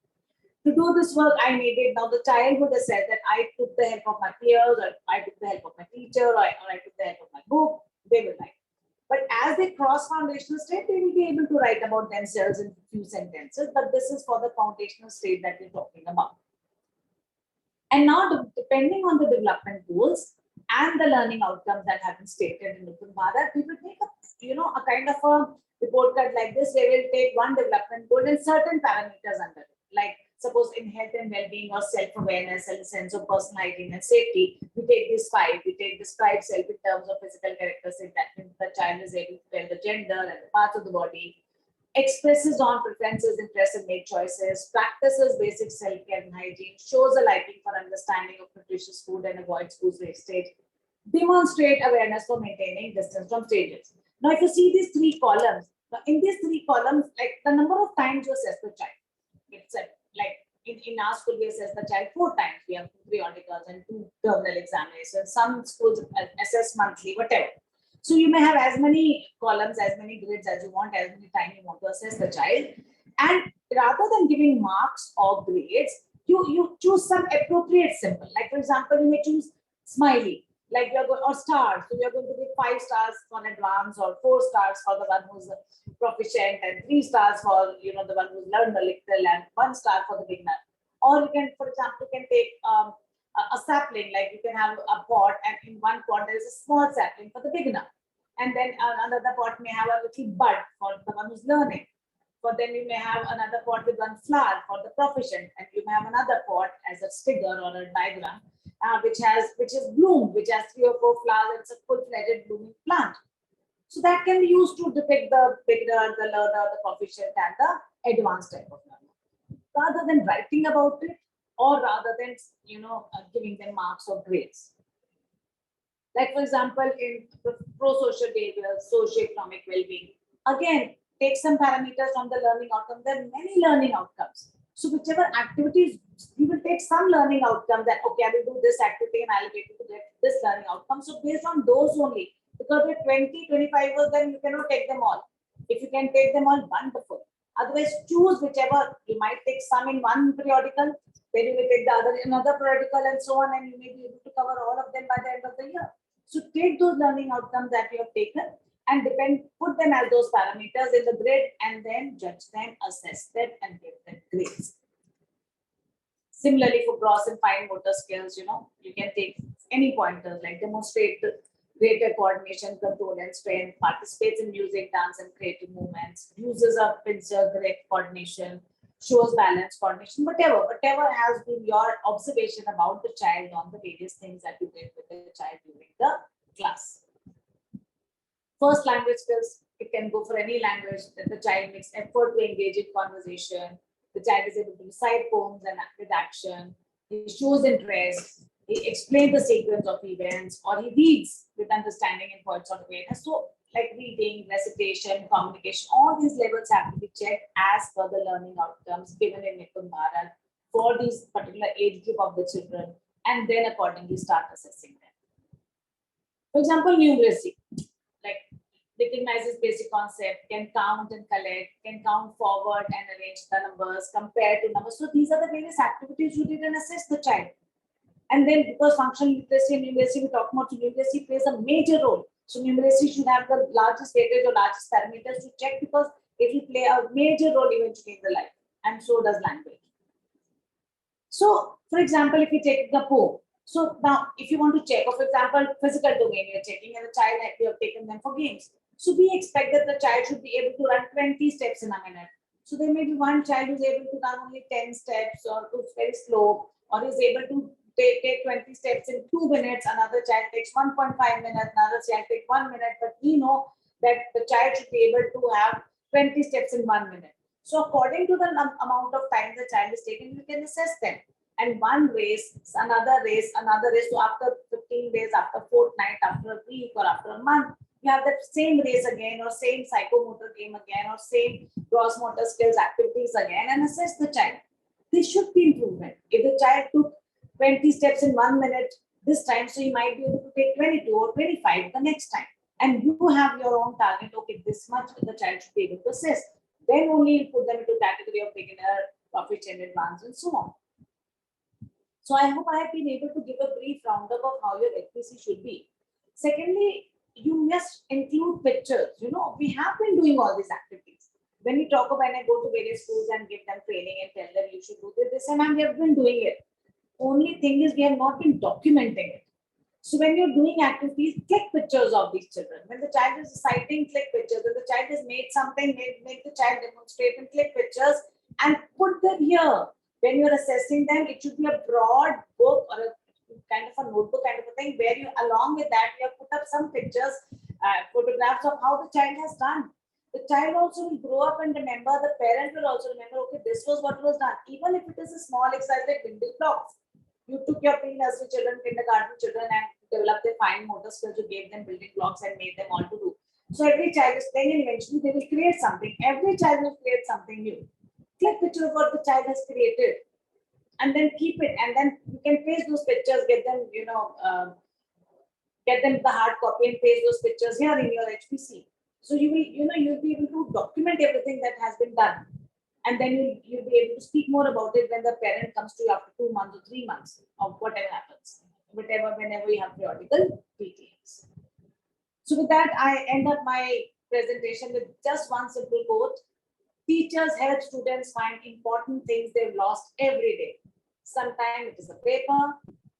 [SPEAKER 2] To do this work, I needed, now the child would have said that I took the help of my peers, or I took the help of my teacher, or I took the help of my book, they will write. But as they cross foundational state, they will be able to write about themselves in few sentences, but this is for the foundational state that we're talking about. And now, depending on the development goals and the learning outcomes that have been stated in Nippon Bharat, we will take a kind of a report card like this. They will take one development goal and certain parameters under it. Like suppose in health and well-being or self-awareness and sense of personal hygiene and safety, we take these 5. We take describe self in terms of physical characteristics. That means the child is able to tell the gender and the parts of the body. Expresses on preferences, interests, and make choices, practices basic self-care and hygiene, shows a liking for understanding of nutritious food and avoids food wastage, demonstrate awareness for maintaining distance from stages. Now, if you see these 3 columns, now in these 3 columns, like the number of times you assess the child, it's like in our school, we assess the child 4 times. We have 2 periodicals and 2 terminal examinations. Some schools assess monthly, whatever. So you may have as many columns, as many grids as you want, as many times you want to assess the child. And rather than giving marks or grades, you choose some appropriate symbol. Like for example, you may choose smiley, like you're going, or stars. So you're going to give 5 stars for advanced, or 4 stars for the one who's proficient, and 3 stars for the one who's learned a little, and 1 star for the beginner. Or you can, for example, you can take a sapling, like you can have a pot, and in one pot there is a small sapling for the beginner, and then another pot may have a little bud for the one who's learning. But then you may have another pot with 1 flower for the proficient, and you may have another pot as a figure or a diagram, which is bloomed, which has 3 or 4 flowers. It's a full-fledged blooming plant. So that can be used to depict the beginner, the learner, the proficient, and the advanced type of learner, rather than writing about it, or rather than giving them marks or grades. Like for example, in pro-social behavior, socio-economic well-being, again, take some parameters from the learning outcome. There are many learning outcomes. So whichever activities, you will take some learning outcomes that, okay, I will do this activity and I will be able to get this learning outcome. So based on those only, because with 20, 25 years, then you cannot take them all. If you can take them all, wonderful. Otherwise, choose whichever. You might take some in one periodical, then you will take the other in another periodical, and so on, and you may be able to cover all of them by the end of the year. So take those learning outcomes that you have taken and put them as those parameters in the grid, and then judge them, assess them, and give them grades. Similarly, for gross and fine motor skills, you can take any pointers, like demonstrate greater coordination, control, and strength, participates in music, dance, and creative movements, uses a pincer, grip, coordination, shows balance, coordination, whatever has been your observation about the child on the various things that you did with the child during the class. First language skills, it can go for any language, that the child makes effort to engage in conversation, the child is able to recite poems and with action, he shows interest, he explains the sequence of events, or he reads with understanding in points of awareness. So like reading, recitation, communication, all these levels have to be checked as per the learning outcomes given in NEP Bharat for this particular age group of the children, and then accordingly start assessing them. For example, numeracy, like recognizes basic concept, can count and collect, can count forward and arrange the numbers, compare to numbers. So these are the various activities you did and assess the child. And then because functional literacy and numeracy, we talk about numeracy plays a major role. So numeracy should have the largest weightage or largest parameters to check, because it will play a major role eventually in the life, and so does language. So for example, if you take the poem, so now if you want to check, or for example, physical domain you're checking, and the child, you have taken them for games. So we expect that the child should be able to run 20 steps in a minute. So there may be one child who's able to run only 10 steps, or who's very slow, or is able to take 20 steps in 2 minutes, another child takes 1.5 minutes, another child takes 1 minute, but we know that the child should be able to have 20 steps in 1 minute. So according to the amount of time the child is taking, you can assess them. And one race, another race, another race. So after 15 days, after a fortnight, after a week, or after a month, you have that same race again, or same psychomotor game again, or same gross motor skills activities again, and assess the child. This should be improvement. If the child took 20 steps in 1 minute this time, so you might be able to take 22 or 25 the next time. And you have your own target, okay, this much the child should be able to assess. Then only you put them into category of beginner, proficient, advanced, and so on. So I hope I have been able to give a brief roundup of how your HPC should be. Secondly, you must include pictures. We have been doing all these activities. When we talk about, when I go to various schools and give them training and tell them you should do this, and we have been doing it. Only thing is we have not been documenting it. So when you're doing activities, click pictures of these children. When the child is reciting, click pictures. When the child has made something, make the child demonstrate and click pictures and put them here. When you're assessing them, it should be a broad book or a kind of a notebook kind of a thing, where you, along with that, you have put up some pictures, photographs of how the child has done. The child also will grow up and remember, the parent will also remember, okay, this was what was done. Even if it is a small exercise like building blocks. You took your pre-nursery children, kindergarten children, and developed their fine motor skills. You gave them building blocks and made them all to do. So every child is playing, and eventually they will create something. Every child will create something new. Click picture of what the child has created, and then keep it. And then you can paste those pictures, get them, get them the hard copy and paste those pictures here in your HPC. So you will, you'll be able to document everything that has been done. And then you'll be able to speak more about it when the parent comes to you after 2 months or 3 months of whatever happens, whenever you have periodical PTMs. So with that, I end up my presentation with just one simple quote. Teachers help students find important things they've lost every day. Sometimes it is a paper,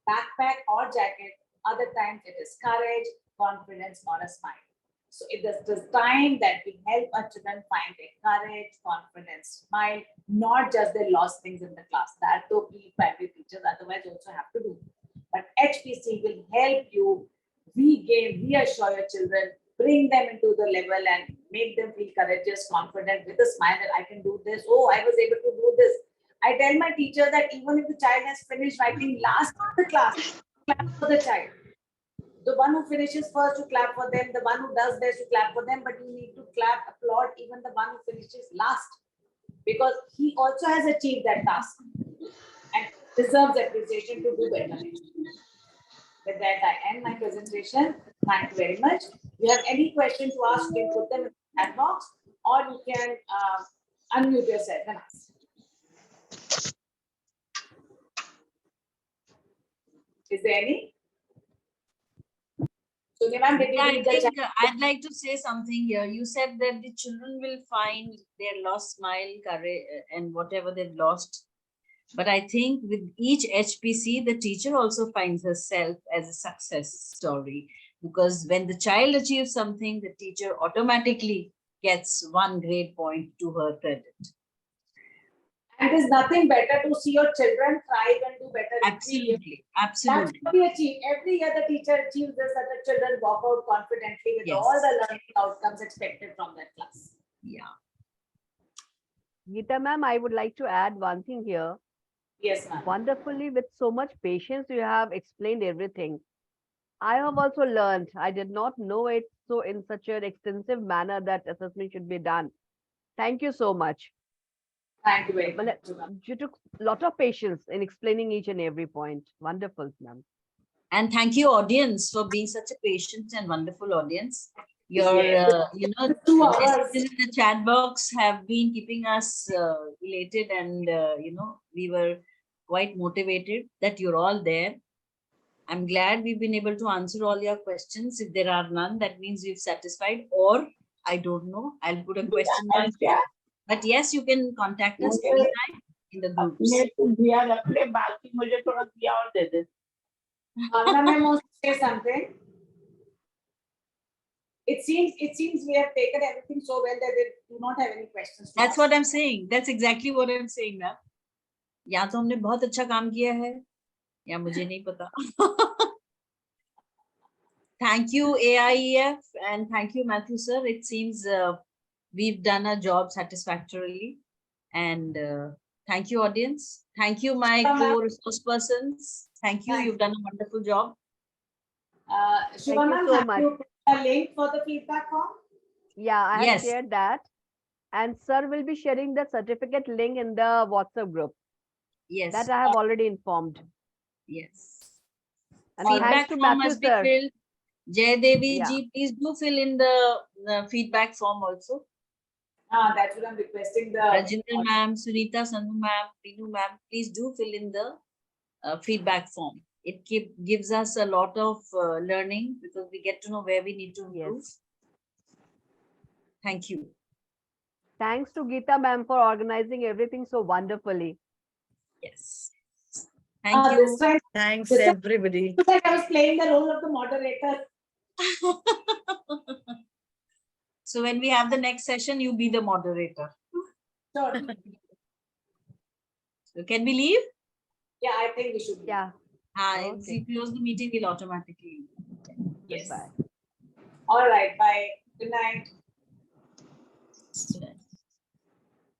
[SPEAKER 2] backpack or jacket. Other times it is courage, confidence or a smile. So it is the time that we help our children find their courage, confidence, smile, not just their lost things in the class. That though primary teachers otherwise also have to do. But HPC will help you reassure your children, bring them into the level and make them feel courageous, confident with a smile that I can do this. Oh, I was able to do this. I tell my teacher that even if the child has finished writing last of the class, clap for the child. The one who finishes first, to clap for them. The one who does best, to clap for them. But you need to clap, applaud even the one who finishes last, because he also has achieved that task and deserves appreciation to do better. With that, I end my presentation. Thank you very much. If you have any question to ask, you can put them in the chat box, or you can unmute yourself and ask. Is there any? So, ma'am, did you
[SPEAKER 1] I
[SPEAKER 2] read the
[SPEAKER 1] think
[SPEAKER 2] chat?
[SPEAKER 1] I'd like to say something here. You said that the children will find their lost smile, courage, and whatever they've lost. But I think with each HPC, the teacher also finds herself as a success story, because when the child achieves something, the teacher automatically gets 1 grade point to her credit.
[SPEAKER 2] And there's nothing better to see your children thrive and do better.
[SPEAKER 1] Absolutely,
[SPEAKER 2] That's
[SPEAKER 1] absolutely.
[SPEAKER 2] what we achieve. Every year the teacher achieves this, that the children walk out confidently with
[SPEAKER 1] Yes.
[SPEAKER 2] all the learning outcomes expected from that class.
[SPEAKER 1] Yeah.
[SPEAKER 4] Geeta ma'am, I would like to add one thing here.
[SPEAKER 2] Yes, ma'am.
[SPEAKER 4] Wonderfully, with so much patience, you have explained everything. I have also learned, I did not know it so in such an extensive manner that assessment should be done. Thank you so much.
[SPEAKER 2] Thank you very
[SPEAKER 4] Well,
[SPEAKER 2] much, ma'am.
[SPEAKER 4] you took a lot of patience in explaining each and every point. Wonderful, ma'am.
[SPEAKER 1] And thank you, audience, for being such a patient and wonderful audience. Your,
[SPEAKER 2] Yes. 2 hours.
[SPEAKER 1] messages in the chat box have been keeping us elated, and we were quite motivated that you're all there. I'm glad we've been able to answer all your questions. If there are none, that means we've satisfied, or I don't know, I'll put a question mark. But yes, you can contact us anytime in the groups.
[SPEAKER 2] Ma'am wants to say something. It seems we have taken everything so well that they do not have any questions. to
[SPEAKER 1] That's
[SPEAKER 2] ask.
[SPEAKER 1] what I'm saying. That's exactly what I'm saying, ma'am. या तो हमने बहुत अच्छा काम किया है, या मुझे नहीं पता. Thank you, AIEF, and thank you, Matthew, sir. It seems we've done our job satisfactorily. And thank you, audience. Thank you, my co-resource persons. Thank you.
[SPEAKER 2] Thank
[SPEAKER 1] You've done a wonderful job.
[SPEAKER 2] Shubha
[SPEAKER 4] you
[SPEAKER 2] ma'am,
[SPEAKER 4] so
[SPEAKER 2] have
[SPEAKER 4] much.
[SPEAKER 2] you put a link for the feedback form?
[SPEAKER 4] Yeah, I have
[SPEAKER 1] Yes.
[SPEAKER 4] shared that. And sir will be sharing the certificate link in the WhatsApp group.
[SPEAKER 1] Yes.
[SPEAKER 4] That I have already informed.
[SPEAKER 1] Yes.
[SPEAKER 4] And
[SPEAKER 1] Feedback
[SPEAKER 4] thanks to
[SPEAKER 1] form
[SPEAKER 4] Matthew,
[SPEAKER 1] must be
[SPEAKER 4] sir.
[SPEAKER 1] filled. Jay Devi
[SPEAKER 4] Yeah.
[SPEAKER 1] ji, please do fill in the feedback form also.
[SPEAKER 2] That's what I'm requesting. The
[SPEAKER 1] Rajinder ma'am, Sunita Sandhu ma'am, Pinu ma'am, please do fill in the feedback form. It gives us a lot of learning, because we get to know where we need to improve.
[SPEAKER 4] Yes.
[SPEAKER 1] Thank you.
[SPEAKER 4] Thanks to Geeta ma'am for organizing everything so wonderfully.
[SPEAKER 1] Yes. Thank you.
[SPEAKER 2] This time,
[SPEAKER 5] Thanks,
[SPEAKER 2] This-
[SPEAKER 5] everybody.
[SPEAKER 2] I was playing the role of the moderator.
[SPEAKER 1] So when we have the next session, you be the moderator.
[SPEAKER 2] Sure.
[SPEAKER 1] So can we leave?
[SPEAKER 2] Yeah, I think we should.
[SPEAKER 4] Yeah.
[SPEAKER 1] If
[SPEAKER 4] Okay.
[SPEAKER 1] we close the meeting, we'll automatically leave.
[SPEAKER 2] Yes.
[SPEAKER 4] Goodbye.
[SPEAKER 2] All right. Bye. Good night.
[SPEAKER 1] Good night.